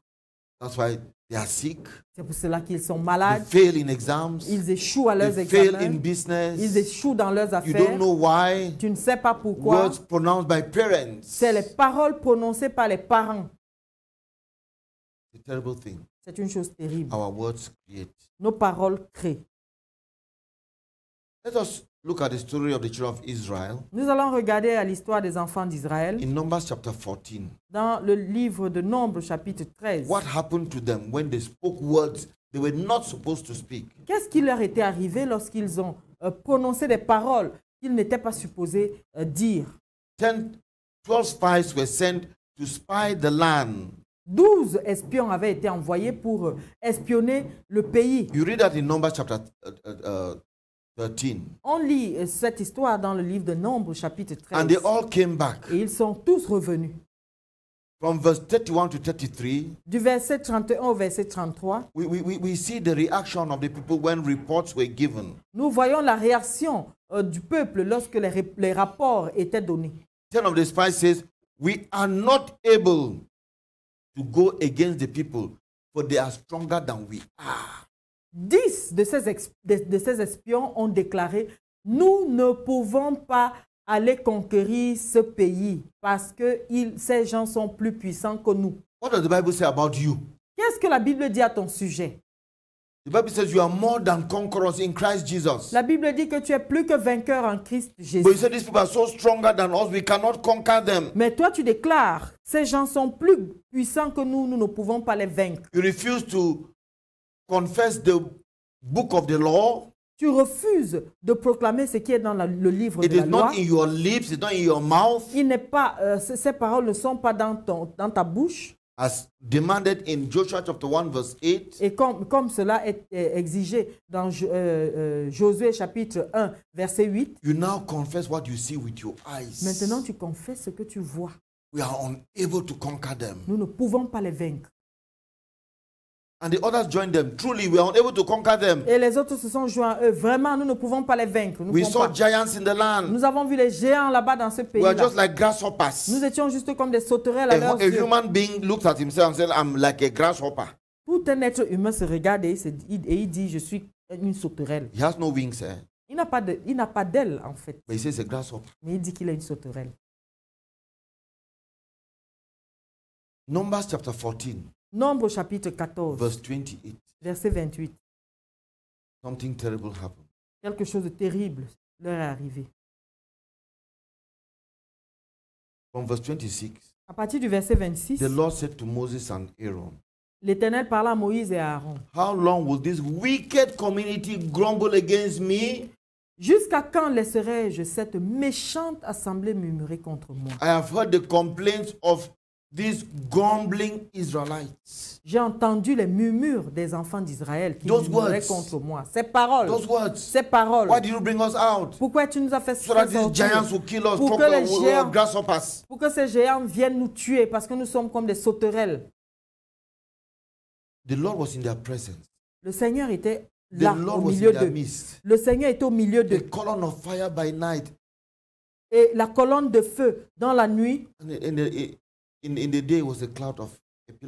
That's why they are sick. C'est pour cela qu'ils sont They malades. fail in exams. Ils échouent à leurs They fail in examens. Ils business. échouent dans leurs You don't affaires. know why. Tu ne sais pas pourquoi. Words pronounced by parents. C'est les paroles prononcées par les parents. It's a terrible thing. C'est une chose terrible. Our words create. Nos paroles créent. Let us look at the story of the children of Israel Nous allons regarder à l'histoire des enfants d'Israël in Numbers chapter 14. dans le livre de Nombres, chapitre 13. What happened to them when they spoke words they were not supposed to speak? Qu'est-ce qui leur était arrivé lorsqu'ils ont prononcé des paroles qu'ils n'étaient pas supposés dire? 12 spies were sent to spy the land. 12 espions avaient été envoyés pour espionner le pays. You read that in Numbers chapter 13. On lit cette histoire dans le livre de Nombres, chapitre 13. And they all came back. Et ils sont tous revenus. From verse 31 to 33, Du verset 31 au verset 33, we see the reaction of the people when reports were given. nous voyons la réaction du peuple lorsque les rapports étaient donnés. 10 of the spies says, we are not able to go against the people, for they are stronger than we are. 10 de ces espions ont déclaré, nous ne pouvons pas aller conquérir ce pays parce que ces gens sont plus puissants que nous. What does the Bible say about you? Qu'est-ce que la Bible dit à ton sujet? The Bible says you are more than conquerors in Christ Jesus. La Bible dit que tu es plus que vainqueur en Christ But Jésus. you say these people are so stronger than us, we cannot conquer them. Mais toi, tu déclares, ces gens sont plus puissants que nous, nous ne pouvons pas les vaincre. You refuse to confess the book of the law. Tu refuses de proclamer ce qui est dans le livre It de la is loi. not in your lips, it's not in your mouth, Il n'est pas, ces paroles ne sont pas dans ta bouche. as demanded in Joshua chapter 1 verse 8. Et comme cela est exigé dans Josué chapitre 1, verset 8, You now confess what you see with your eyes. maintenant tu confesses ce que tu vois. We are unable to conquer them. Nous ne pouvons pas les vaincre. And the others joined them. Truly, we are unable to conquer them. Et les autres se sont joints à eux. Vraiment, nous ne pouvons pas les vaincre. Nous We pouvons saw pas. giants in the land. Nous avons vu les géants là-bas dans ce We are pays-là. just like grasshoppers. Nous étions juste comme des sauterelles à leurs A yeux. human being looks at himself and says, I'm like a grasshopper. Tout un être humain se regarde et il dit, je suis une sauterelle. He has no wings, eh? Il n'a pas d'aile en fait, But he says a grasshopper. mais il dit qu'il est une sauterelle. Numbers chapter 14, Nombre chapitre 14, verse 28. verset 28. Something terrible happened. Quelque chose de terrible leur est arrivé. From verse 26, À partir du verset 26, the Lord said to Moses and Aaron, l'Éternel parla à Moïse et à Aaron. how long will this wicked community grumble against me? Jusqu'à quand laisserai-je cette méchante assemblée murmurer contre moi? I have heard the complaints of these grumbling Israelites. J'ai entendu les murmures des enfants d'Israël qui Those murmuraient words. contre moi. Ces paroles. Those words. Ces paroles. Why did you bring us out? Pourquoi tu nous as fait So that these sortir? giants will kill us, Pour que les géants- grasshoppers. Pour que ces géants viennent nous tuer parce que nous sommes comme des sauterelles. The Lord was in their presence. Le Seigneur était The là, Lord au was milieu in their d'eux. midst. Le Seigneur était au milieu The d'eux. column of fire by night. Et la colonne de feu dans la nuit. And in the day was a pillar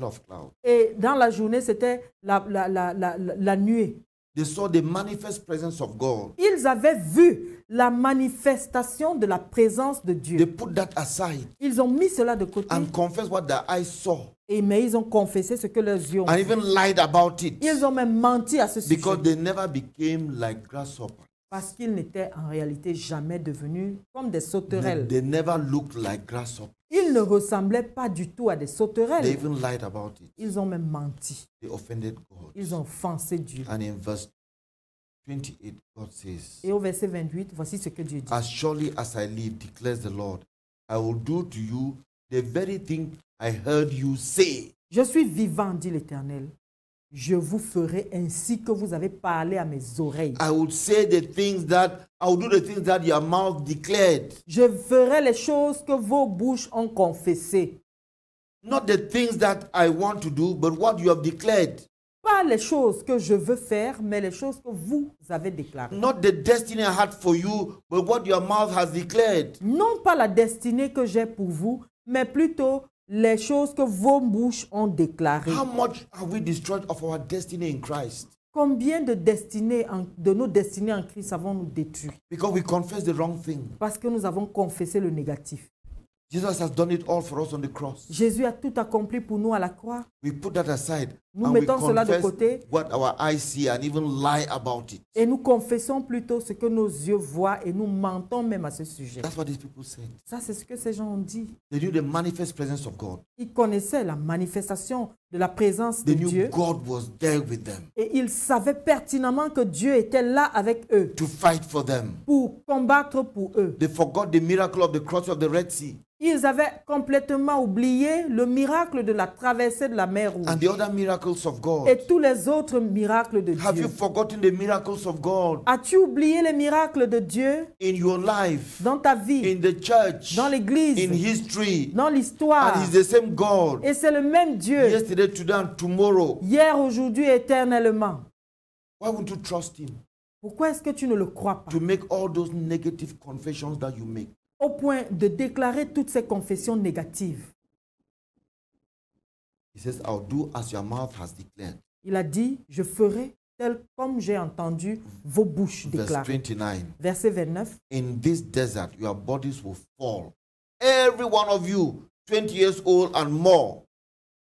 of cloud. Et dans la journée, c'était la nuée. They saw the manifest presence of God. Ils avaient vu la manifestation de la présence de They Dieu. put that aside Ils ont mis cela de côté. and confessed what their eyes saw Mais ils ont confessé ce que leurs yeux ont and vu. even lied about it Ils ont même menti à ce sujet. because they never became like grasshoppers. Parce qu'ils n'étaient en réalité jamais devenus comme des sauterelles. They never looked like grasshoppers. Ils ne ressemblaient pas du tout à des They sauterelles. even lied about it. Ils ont même menti. They offended God. Ils ont offensé Dieu. And in verse 28, God says, Et au verset 28, voici ce que Dieu dit. As surely as I live, declares the Lord, I will do to you the very thing I heard you say. Je suis vivant, dit l'Éternel. Je vous ferai ainsi que vous avez parlé à mes oreilles. I will do the things that your mouth declared. Je ferai les choses que vos bouches ont confessées. Not the things that I want to do, but what you have declared. Pas les choses que je veux faire, mais les choses que vous avez déclarées. Not the destiny I had for you, but what your mouth has declared. Non pas la destinée que j'ai pour vous, mais plutôt les choses que vos bouches ont déclarées. How much have we destroyed of our destiny in Christ? Combien de nos destinées en Christ avons-nous détruit? Because we confess the wrong thing. Parce que nous avons confessé le négatif. Jesus has done it all for us on the cross. Jésus a tout accompli pour nous à la croix. We put that aside Nous and we mettons cela de confess côté. what our eyes see and even lie about it. Et nous confessons plutôt ce que nos yeux voient et nous mentons même à ce sujet. That's what these people said. Ça, c'est ce que ces gens ont dit. They knew the manifest presence of God. Ils connaissaient la manifestation de la présence de They knew Dieu. God was there with them Et ils savaient pertinemment que Dieu était là avec eux to fight for them. pour combattre pour eux. They forgot the miracle of the crossing of the Red Sea Ils avaient complètement oublié le miracle de la traversée de la mer Rouge and the other miracles of God. et tous les autres miracles de Have Dieu. you forgotten the miracles of God As-tu oublié les miracles de Dieu in your life, dans ta vie, in the church, dans l'église, in history? dans l'histoire? And He's the same God Et c'est le même Dieu, yesterday, today, and tomorrow. hier, aujourd'hui, éternellement. Why won't you trust Him Pourquoi est-ce que tu ne le crois pas? to make all those negative confessions that you make? Au point de déclarer toutes ces confessions négatives. He says, I'll do as your mouth has declared. Il a dit, je ferai tel comme j'ai entendu vos bouches Verse déclarer. 29. Verset 29. In this desert, your bodies will fall. Every one of you, 20 years old and more,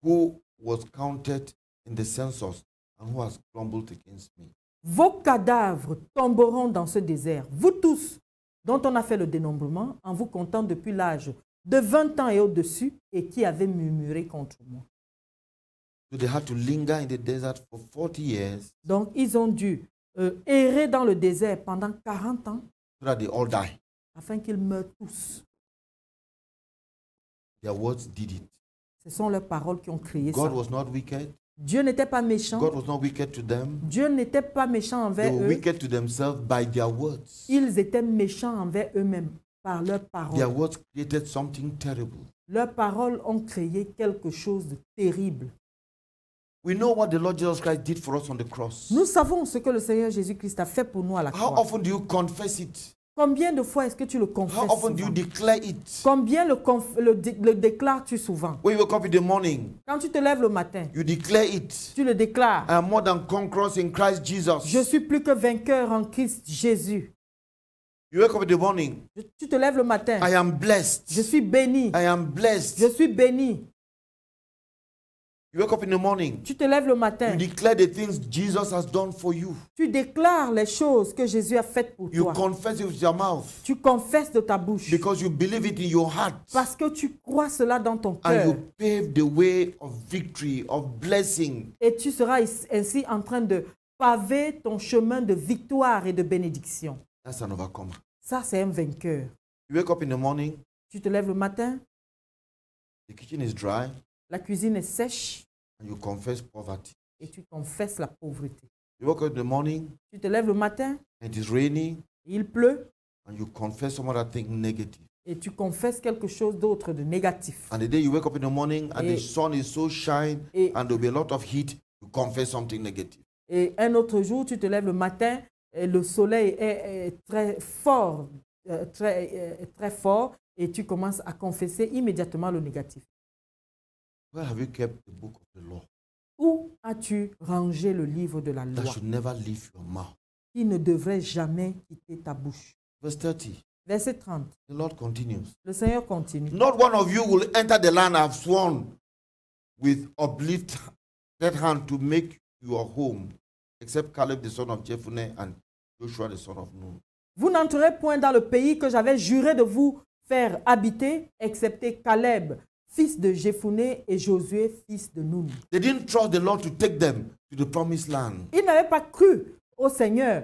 who was counted in the census and who has grumbled against me. Vos cadavres tomberont dans ce désert, vous tous, dont on a fait le dénombrement, en vous comptant depuis l'âge de 20 ans et au-dessus, et qui avez murmuré contre moi. So they had to linger in the desert for 40 years Donc, ils ont dû errer dans le désert pendant 40 ans, so that they all die. afin qu'ils meurent tous. Their words did it. Ce sont leurs paroles qui ont créé God ça. was not wicked. Dieu n'était pas méchant. God was not wicked to them. Dieu n'était pas méchant They envers were eux. wicked to themselves by their words. Ils étaient méchants envers eux-mêmes par leurs paroles. Their words created something terrible. Leurs paroles ont créé quelque chose de terrible. We know what the Lord Jesus Christ did for us on the cross. Nous savons ce que le Seigneur Jésus-Christ a fait pour nous à la How croix. often do you confess it? Combien de fois est-ce que tu le How confesses often do you souvent? declare it? Combien le déclares-tu souvent? When you wake up in the morning, Quand tu te lèves le matin, you declare it. tu le déclares. I am more than conquerors in Christ Jesus. Je suis plus que vainqueur en Christ Jésus. You wake up in the morning. Tu te lèves le matin. I am blessed. Je suis béni. I am blessed. Je suis béni. You wake up in the morning. Tu te lèves le matin. You declare the things Jesus has done for you. Tu déclares les choses que Jésus a faites pour You toi. confess it with your mouth Tu confesses de ta bouche. because you believe it in your heart. Parce que tu crois cela dans ton And cœur. you pave the way of victory, of blessing. Et tu seras ainsi en train de paver ton chemin de victoire et de bénédiction. That's an overcomer. Ça, c'est un vainqueur. You wake up in the morning. Tu te lèves le matin. The kitchen is dry la cuisine est sèche and you confess poverty. et tu confesses la pauvreté. You wake up in the morning Tu te lèves le matin, and it is raining il pleut and you confess some other thing negative. et tu confesses quelque chose d'autre de négatif. And the day you wake up in the morning and the Et- sun is so shine et- and there will be a lot of heat, you confess something negative. Et un autre jour, tu te lèves le matin et le soleil est très fort, très fort, et tu commences à confesser immédiatement le négatif. Where have you kept the book of the law? Où as-tu rangé le livre de la That loi should never leave your mouth. qui ne devrait jamais quitter ta bouche? Verse 30. Verset 30. The Lord continues. Le Seigneur continue. Not one of you will enter the land I've sworn with uplifted hand to make your home, except Caleb the son of Jephunneh and Joshua the son of Nun. Vous n'entrerez point dans le pays que j'avais juré de vous faire habiter, excepté Caleb, fils de Jephunneh, et Josué, fils de Nun. They didn't trust the Lord to take them to the promised land. Ils n'avaient pas cru au Seigneur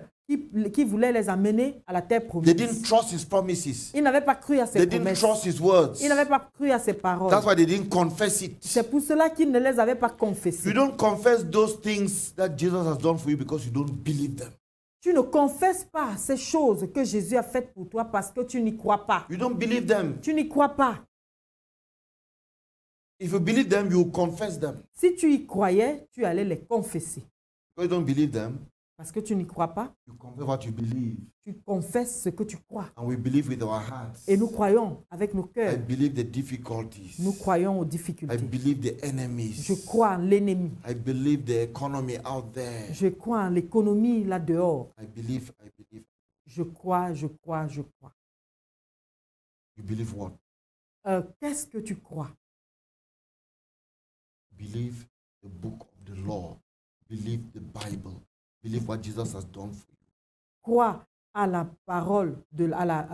qui voulait les amener à la terre They promise. didn't trust his promises. Ils n'avaient pas cru à ses They didn't promesses. trust his words. Ils n'avaient pas cru à ses paroles. That's why they didn't confess it. C'est pour cela qu'ils ne les avaient pas You confessées. don't confess those things that Jesus has done for you because you don't believe them. Tu ne confesses pas ces choses que Jésus a faites pour toi parce que tu n'y crois pas. You don't believe them. Tu n'y crois pas. If you believe them, you confess them. Si tu y croyais, tu allais les confesser. Because you don't believe them, Parce que tu n'y crois pas, you confess what you believe. tu confesses ce que tu crois. And we believe with our hearts. Et nous croyons avec nos I cœurs. believe the difficulties. Nous croyons aux I difficultés. believe the enemies. Je crois en l'ennemi. I believe the economy out there. Je crois en l'économie là dehors. I believe. Je crois, je crois, je crois. You believe what? Qu'est-ce que tu crois? Believe the book of the law. Believe the Bible. Believe what Jesus has done for you. Crois à la parole,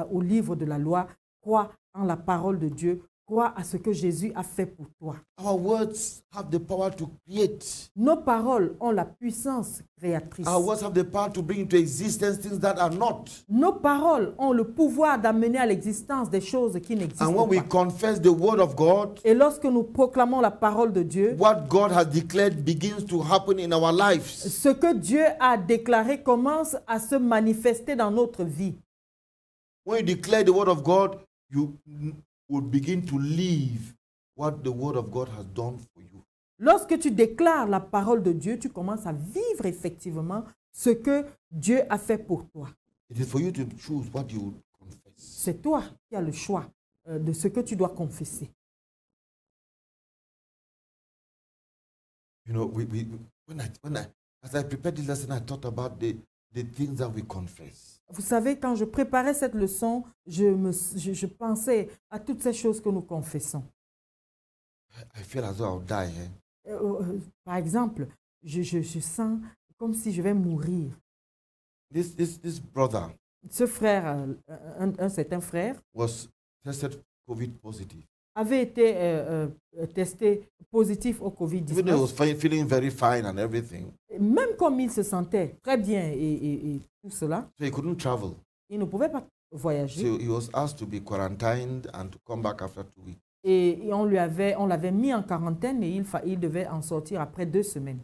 au livre de la loi. Crois en la parole de Dieu. Crois à ce que Jésus a fait pour toi. Our words have the power to create. Nos paroles ont la puissance créatrice. Our words have the power to bring into existence things that are not. Nos paroles ont le pouvoir d'amener à l'existence des choses qui And n'existent when we pas. confess the word of God, Et lorsque nous proclamons la parole de Dieu, what God has declared begins to happen in our lives. ce que Dieu a déclaré commence à se manifester dans notre vie. When you declare the word of God, you will begin to live what the word of God has done for you. Lorsque tu déclares la parole de Dieu, tu commences à vivre effectivement ce que Dieu a fait pour toi. It is for you to choose what you will confess. C'est toi qui as le choix de ce que tu dois confesser. You know, as I prepared this lesson, I thought about the things that we confess. Vous savez, quand je préparais cette leçon, je pensais à toutes ces choses que nous confessons. I feel as though I'll die. Par exemple, je sens comme si je vais mourir. This brother Ce frère, un certain frère, was tested COVID positive. avait été testé positif au Even though he was COVID-19. feeling very fine and everything, Même comme il se sentait très bien et tout cela, so he couldn't travel. il ne pouvait pas voyager. So he was asked to be quarantined and to come back after 2 weeks. Et on l'avait mis en quarantaine et il devait en sortir après 2 semaines.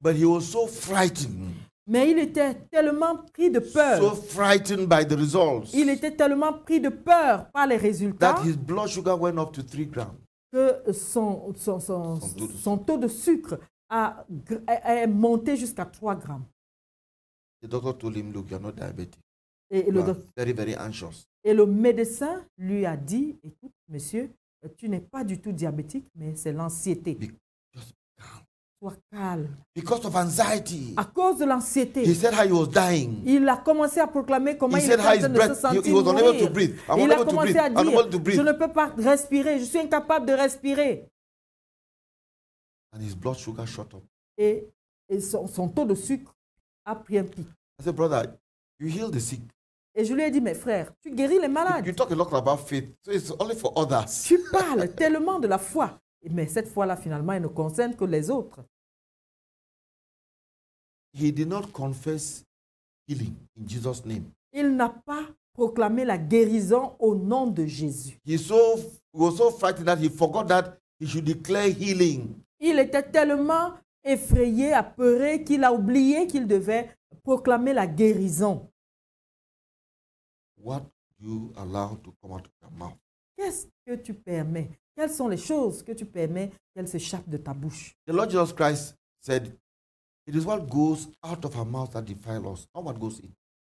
But he was so frightened, Mais il était tellement pris de so peur. frightened by the results, Il était tellement pris de peur par les résultats that his blood sugar went up to 3 grams. que son taux de sucre est monté jusqu'à 3 grammes. The doctor told him, look, you're not diabetic. Et You le, are doc- very, very anxious. et le médecin lui a dit, écoute, monsieur, tu n'es pas du tout diabétique, mais c'est l'anxiété. Just calm. Sois calme. Because of anxiety. À cause de He l'anxiété, said how he was dying. il a commencé à proclamer comment He il said était how en his train de se breath, sentir he was unable to mourir. breathe. I'm Il a unable to commencé breathe. à I'm dire, unable to je breathe. ne peux pas respirer, je suis incapable de respirer. And his blood sugar shot up. Et son taux de sucre a pris un pic. I said, brother, you heal the sick. Et je lui ai dit, mais frère, tu guéris les malades. You talk a lot about faith, so it's only for others. Tu parles tellement de la foi. Mais cette foi-là, finalement, elle ne concerne que les autres. He did not confess healing in Jesus' name. Il n'a pas proclamé la guérison au nom de Jésus. He so was so frightened that he forgot that he should declare healing. Il était tellement effrayé, apeuré, qu'il a oublié qu'il devait proclamer la guérison. What do you allow to come out of your mouth? Qu'est-ce que tu permets? Quelles sont les choses que tu permets qu'elles s'échappent de ta bouche? The Lord Jesus Christ said, it is what goes out of our mouth that defiles us, not what goes in.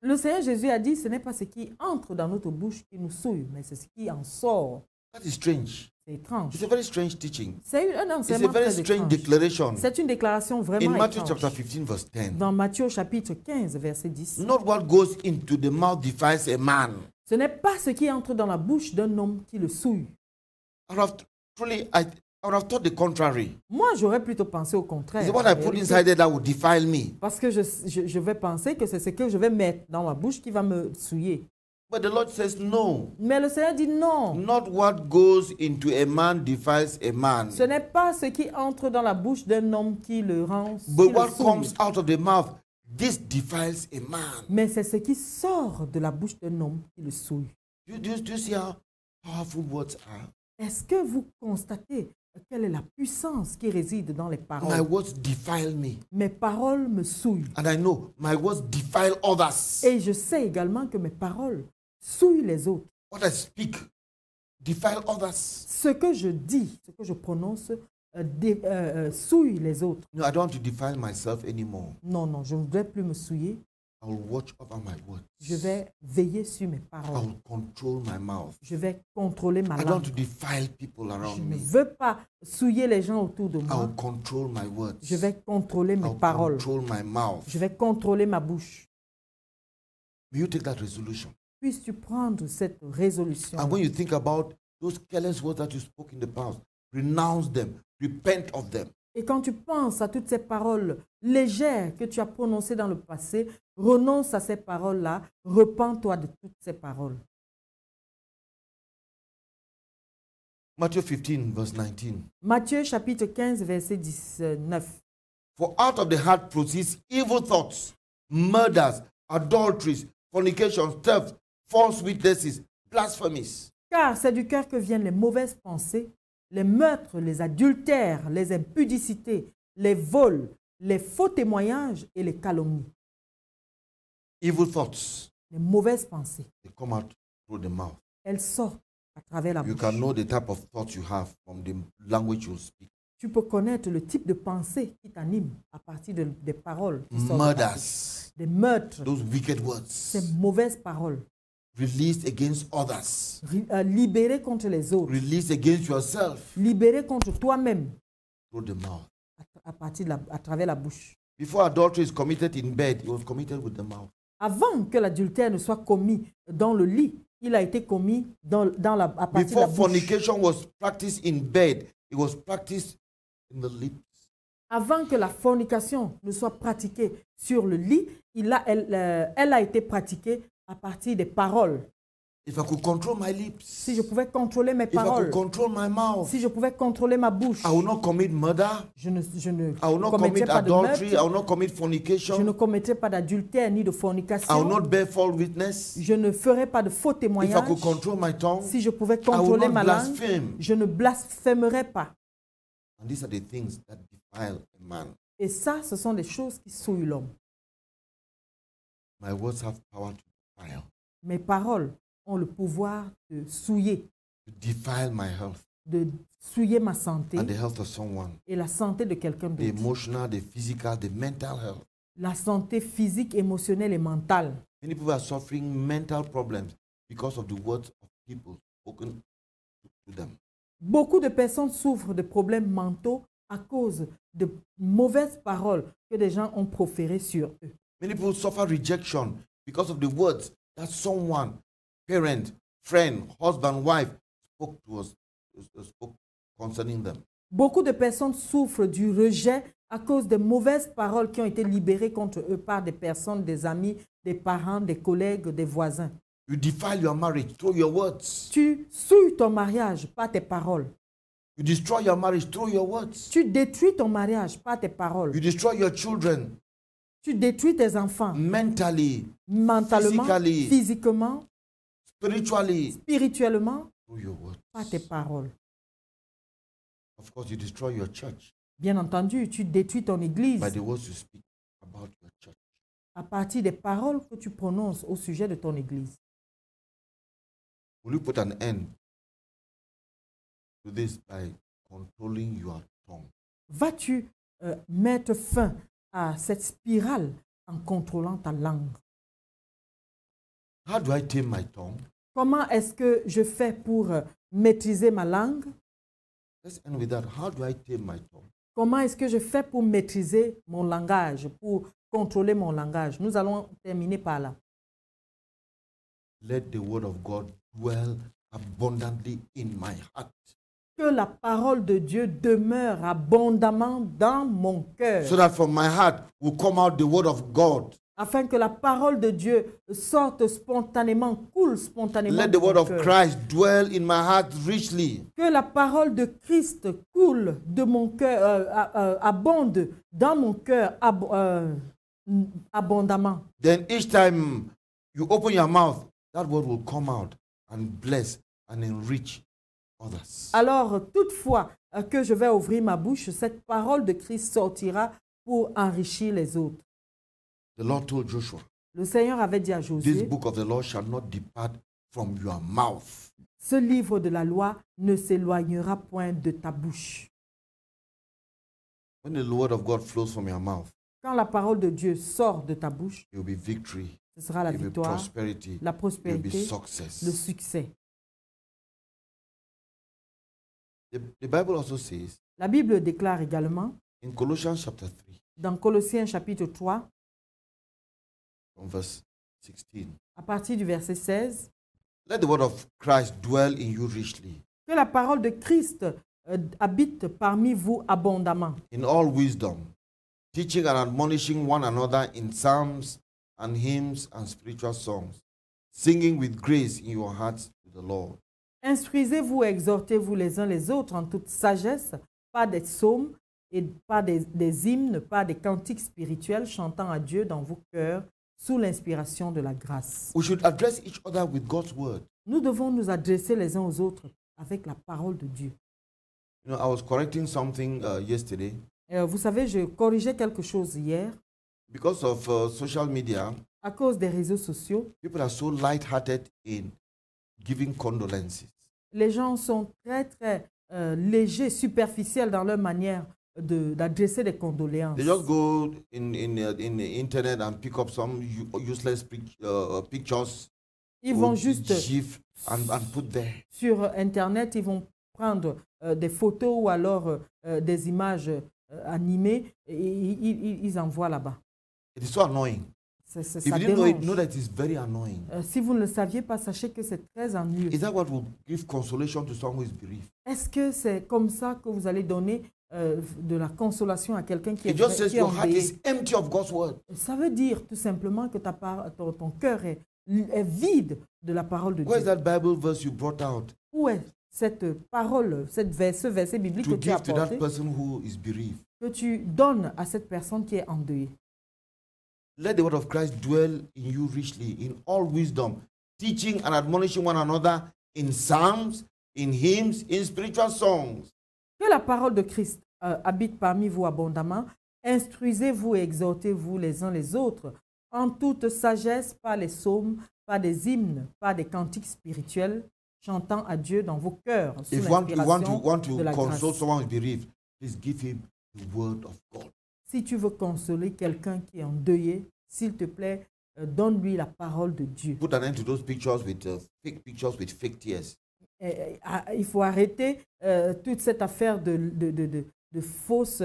Le Seigneur Jésus a dit, ce n'est pas ce qui entre dans notre bouche qui nous souille, mais c'est ce qui en sort. That is strange. C'est étrange. It's a very strange teaching. C'est un It's a enseignement very très strange étrange. declaration. C'est une déclaration In vraiment Matthew étrange. chapter 15, verse 10. Dans Matthieu chapitre 15, verset 10. Not what goes into the mouth defiles a man. Ce n'est pas ce qui entre dans la bouche d'un homme qui le souille. I would have thought the contrary. Moi, j'aurais plutôt pensé au contraire. It's what I put inside there that would defile me. Parce que je vais penser que c'est ce que je vais mettre dans ma bouche qui va me souiller. But the Lord says no. Mais le Seigneur dit non. Not what goes into a man defiles a man. Ce n'est pas ce qui entre dans la bouche d'un homme qui le rend But qui le what souille. comes out of the mouth, this defiles a man. Mais c'est ce qui sort de la bouche d'un homme qui le souille. Do you see how powerful words are? Est-ce que vous constatez quelle est la puissance qui réside dans les My paroles? words defile me. Mes paroles me souillent. And I know my words defile others. Et je sais également que mes paroles souillent les autres. What I speak defile others. Ce que je dis, ce que je prononce, souille les autres. No, I don't want to defile myself anymore. Non, non, je ne voudrais plus me souiller. I will watch over my words. Je vais veiller sur mes I paroles. will control my mouth. Je vais contrôler ma I don't want langue. to defile people Je around ne me. veux pas souiller les gens autour de I moi. will control my words. Je vais contrôler I mes will paroles. control my mouth. Je vais contrôler ma bouche. Will you take that resolution? Puisses-tu prendre cette résolution? And when you think about those careless words that you spoke in the past, renounce them, repent of them. Et quand tu penses à toutes ces paroles légères que tu as prononcées dans le passé, renonce à ces paroles-là, repens-toi de toutes ces paroles. Matthew 15, verse 19. Matthieu chapitre 15, verset 19. For out of the heart proceeds evil thoughts, murders, adulteries, fornications, theft, false witnesses, blasphemies. Car c'est du cœur que viennent les mauvaises pensées, les meurtres, les adultères, les impudicités, les vols, les faux témoignages et les calomnies. Evil thoughts, Les mauvaises pensées, they come out through the mouth. elles sortent à travers la You bouche. can know the type of thoughts you have from the language you speak. Tu peux connaître le type de pensée qui t'anime à partir des paroles qui sortent de ta bouche. Murders, Des meurtres, those wicked ces words, mauvaises paroles, released against others, libérées contre les autres, released against yourself libérées contre toi-même through the mouth. à travers la bouche. Before adultery is committed in bed, it was committed with the mouth. Avant que l'adultère ne soit commis dans le lit, il a été commis à partir de la Before bouche. fornication was practiced in bed, it was practiced in the lips. Avant que la fornication ne soit pratiquée sur le lit, elle a été pratiquée à partir des paroles. If I could control my lips, Si je pouvais contrôler mes if I could paroles, control my mouth, si je pouvais contrôler ma bouche, I will not commit murder, je ne I will not commettrai commit pas de adultery, I meurtre, will not commit je ne fornication, commettrai pas d'adultère ni de I will fornication, not bear false witness. je ne ferai pas de faux If I témoignages. could control my tongue, Si je pouvais I will contrôler not ma langue, blaspheme. je ne blasphémerais pas. And these are the things that defile a man. Et ça, ce sont des choses qui souillent l'homme. My words have power to defile, Mes paroles ont le pouvoir de souiller, to defile my health de souiller ma santé and the health of someone. et la santé de quelqu'un The d'autre. emotional, the physical, the mental health. La santé physique, émotionnelle et mentale. Many people are suffering mental problems because of the words of people spoken to them. Beaucoup de personnes souffrent de problèmes mentaux à cause de mauvaises paroles que des gens ont proférées sur eux. Many people suffer rejection because of the words that someone, parent, friend, husband, wife, spoke concerning them. Beaucoup de personnes souffrent du rejet à cause des mauvaises paroles qui ont été libérées contre eux par des personnes, des amis, des parents, des collègues, des voisins. You defile your marriage through your words. Tu souilles ton mariage par tes paroles. You destroy your marriage through your words. Tu détruis ton mariage par tes paroles. You destroy your children Tu détruis tes enfants mentally, mentalement, physically, physiquement, spiritually. spirituellement. through your words. par tes paroles. Of course, you destroy your church Bien entendu, tu détruis ton église by the words you speak about your church. à partir des paroles que tu prononces au sujet de ton église. Will you put an end to this by controlling your tongue? Vas-tu mettre fin à cette spirale en contrôlant ta langue? How do I tame my tongue? Comment est-ce que je fais pour maîtriser ma langue? Let's end with that. How do I tame my tongue? Comment est-ce que je fais pour maîtriser mon langage, pour contrôler mon langage? Nous allons terminer par là. Let the word of God dwell abundantly in my heart, Que la parole de Dieu demeure abondamment dans mon cœur, so that from my heart will come out the word of God. afin que la parole de Dieu sorte spontanément, coule spontanément Let the de word mon of cœur. Christ dwell in my heart richly. Que la parole de Christ coule de mon cœur, abonde dans mon cœur abondamment. Then each time you open your mouth, that word will come out and bless and enrich others. Alors, toutefois que je vais ouvrir ma bouche, cette parole de Christ sortira pour enrichir les autres. The Lord told Joshua, Le Seigneur avait dit à this Josué, book of the law shall not depart from your mouth. ce livre de la loi ne s'éloignera point de ta bouche. When the word of God flows from your mouth, Quand la parole de Dieu sort de ta bouche, it will be victory, ce sera la it will be victoire, prosperity, la it will be prospérité, success. le succès. The Bible also says La Bible déclare également, in Colossians chapter 3, dans Colossiens chapitre 3, from verse 16, à partir du verset 16, let the word of Christ dwell in you richly, que la parole de Christ habite parmi vous abondamment, in all wisdom, teaching and admonishing one another in psalms and hymns and spiritual songs, singing with grace in your hearts to the Lord. Instruisez-vous et exhortez-vous les uns les autres en toute sagesse, pas des psaumes et pas des hymnes, pas des cantiques spirituels chantant à Dieu dans vos cœurs sous l'inspiration de la grâce. We should address each other with God's word. Nous devons nous adresser les uns aux autres avec la parole de Dieu. You know, I was correcting something yesterday. Vous savez, je corrigeais quelque chose hier. Because of social media, À cause des réseaux sociaux, people are so light-hearted in giving condolences. les gens sont très légers, superficiels dans leur manière d'adresser des condoléances. They just go in the internet and pick up some useless pictures, Ils vont or juste GIF and put there. sur Internet, ils vont prendre des photos ou alors des images animées et ils envoient là-bas. It is so annoying. Ça If you didn't dérange. know that it's very annoying. Si vous ne le saviez pas, sachez que c'est très ennuyeux. Is that what will give consolation to someone who is bereaved? Est-ce que c'est comme ça que vous allez donner de la consolation à quelqu'un qui It just says qui est your heart endeuillé? is empty of God's word. Ça veut dire tout simplement que ton cœur est vide de la parole de Where is Dieu. that Bible verse you brought out Où est cette parole, ce verset biblique to que tu as give to that apporté, person who is bereaved? que tu donnes à cette personne qui est endeuillée? Let the word of Christ dwell in you richly, in all wisdom, teaching and admonishing one another in psalms, in hymns, in spiritual songs. Que la parole de Christ habite parmi vous abondamment. Instruisez-vous et exhortez-vous les uns les autres en toute sagesse, pas les psaumes, pas des hymnes, pas des cantiques spirituels, chantant à Dieu dans vos cœurs, sous If you want l'inspiration to de la console grâce. someone who is bereaved, please give him the word of God. Si tu veux consoler quelqu'un qui est endeuillé, s'il te plaît, donne-lui la parole de Dieu. Put an end to those pictures with fake tears. Il faut arrêter toute cette affaire de fausses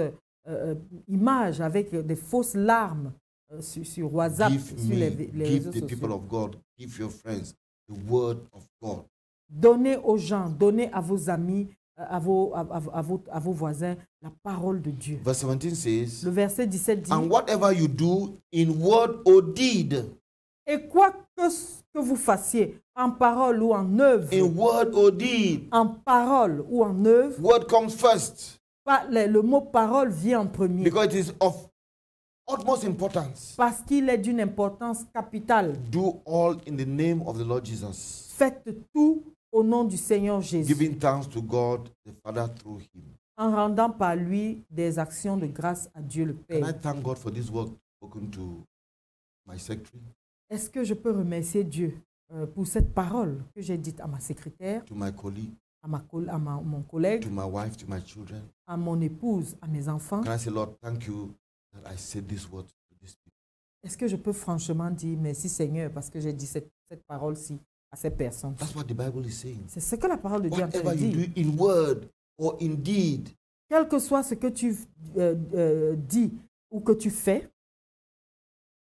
images avec des fausses larmes sur WhatsApp, sur les Give réseaux the people sociaux. of God, give your friends the word of God. Donnez aux gens, donnez à vos amis, à vos voisins la parole de Dieu. Verse 17 says, Le verset 17 dit, and whatever you do in word or deed, et quoi que vous fassiez, en parole ou en œuvre, in word or deed, en parole ou en œuvre, word comes first le mot parole vient en premier, because it is of utmost importance. parce qu'il est d'une importance capitale. Do all in the name of the Lord Jesus. Faites tout au nom du Seigneur Jésus, giving thanks to God the Father through him. en rendant par lui des actions de grâce à Dieu le Can I Père. thank God for this word spoken to my secretary, Est-ce que je peux remercier Dieu pour cette parole que j'ai dite à ma secrétaire, to my colleague, à mon collègue, to my wife, to my children? à mon épouse, à mes enfants? Can I say, Lord, thank you that I said this word to these people? Est-ce que je peux franchement dire merci Seigneur parce que j'ai dit cette parole-ci à ces personnes? That's what the Bible is saying. C'est ce que la parole de Dieu est en train Whatever de you dire. do in word or in deed, Quel que soit ce que tu dis ou que tu fais,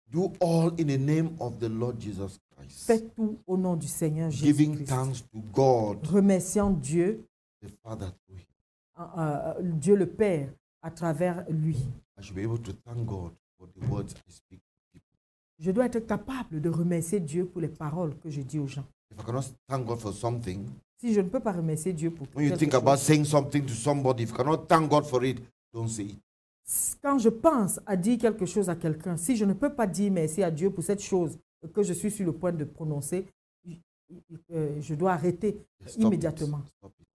do all in the name of the Lord Jesus Christ, fais tout au nom du Seigneur giving Jésus-Christ. thanks to God Remerciant Dieu, the Father through him. Dieu le Père, à travers lui. I should be able to thank God for the words I speak to people. Je dois être capable de remercier Dieu pour les paroles que je dis aux gens. If I cannot thank God for something, Si je ne peux pas remercier Dieu pour when you quelque think chose, about saying something to somebody, if you cannot thank God for it, don't say it. quand je pense à dire quelque chose à quelqu'un, si je ne peux pas dire merci à Dieu pour cette chose que je suis sur le point de prononcer, je dois arrêter Stop immédiatement it. Stop it.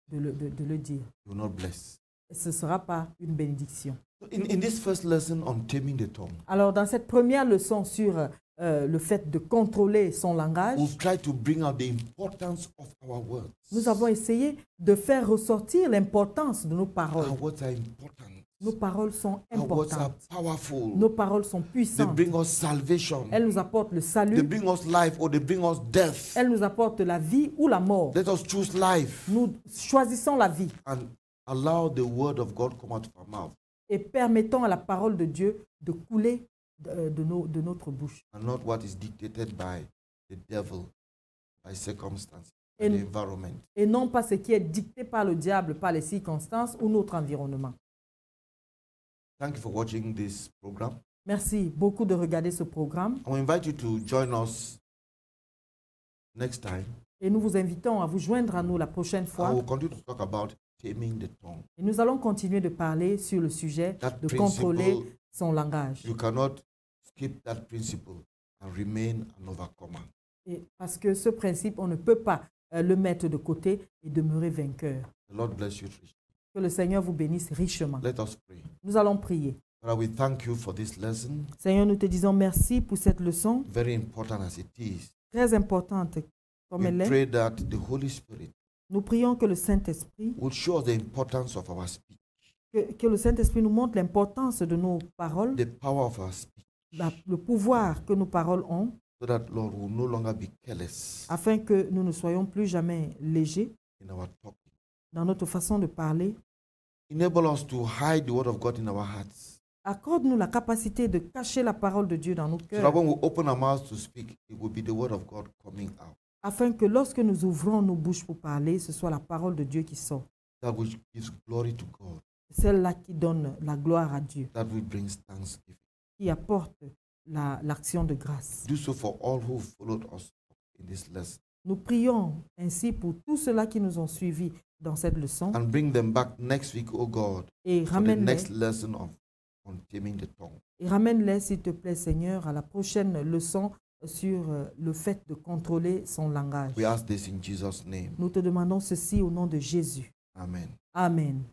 de le dire. You will not bless. Ce ne sera pas une bénédiction. In this first lesson on taming the tongue, Alors, dans cette première leçon sur le fait de contrôler son langage, we've tried to bring out the importance of our words. nous avons essayé de faire ressortir l'importance de nos paroles. Our words are important. Nos paroles sont Our words are importantes. powerful. Nos paroles sont They puissantes. bring us salvation. Elles nous apportent le They salut. bring us life or they bring us death. Elles nous apportent la vie ou la mort. Let us choose life Nous choisissons la vie and allow the word of God come out of our mouth et permettons à la parole de Dieu de couler de notre bouche. and not what is dictated by the devil, by circumstances, by And- the environment. Et non pas ce qui est dicté par le diable, par les circonstances ou notre environnement. Thank you for watching this program. Merci beaucoup de regarder ce programme I will invite you to join us next time. et nous vous invitons à vous joindre à nous la prochaine I fois. will continue to talk about taming the tongue. Et nous allons continuer de parler sur le sujet That de contrôler principle, son langage. you cannot skip that principle and remain an overcomer. Et parce que ce principe, on ne peut pas le mettre de côté et demeurer vainqueur. The Lord bless you richly. Que le Seigneur vous bénisse richement. Let us pray. Nous allons prier. Father, we thank you for this lesson, Seigneur, nous te disons merci pour cette leçon very important as it is. très importante comme elle We est. pray that the Holy Spirit Nous prions que le Saint-Esprit, will show us the importance of our speech, que le Saint-Esprit nous montre l'importance de nos paroles, the power of our speech, le pouvoir que nos paroles ont, so that, Lord, we will no longer be careless afin que nous ne soyons plus jamais légers in our talking. dans notre façon de parler. Enable us to hide the word of God in our hearts, Accorde-nous la capacité de cacher la parole de Dieu dans nos so that cœurs, when we open our mouths to speak, it will be the word of God coming out, afin que lorsque nous ouvrons nos bouches pour parler, ce soit la parole de Dieu qui sort. that which gives glory to God, Celle-là qui donne la gloire à Dieu, that which brings thanksgiving. qui apporte l'action de grâce. Do so for all who followed us in this lesson, Nous prions ainsi pour tous ceux-là qui nous ont suivis dans cette leçon and bring them back next week, oh God, et for the next ramène-les, lesson on taming the tongue. s'il te plaît, Seigneur, à la prochaine leçon sur le fait de contrôler son langage. We ask this in Jesus' name. Nous te demandons ceci au nom de Jésus. Amen. Amen.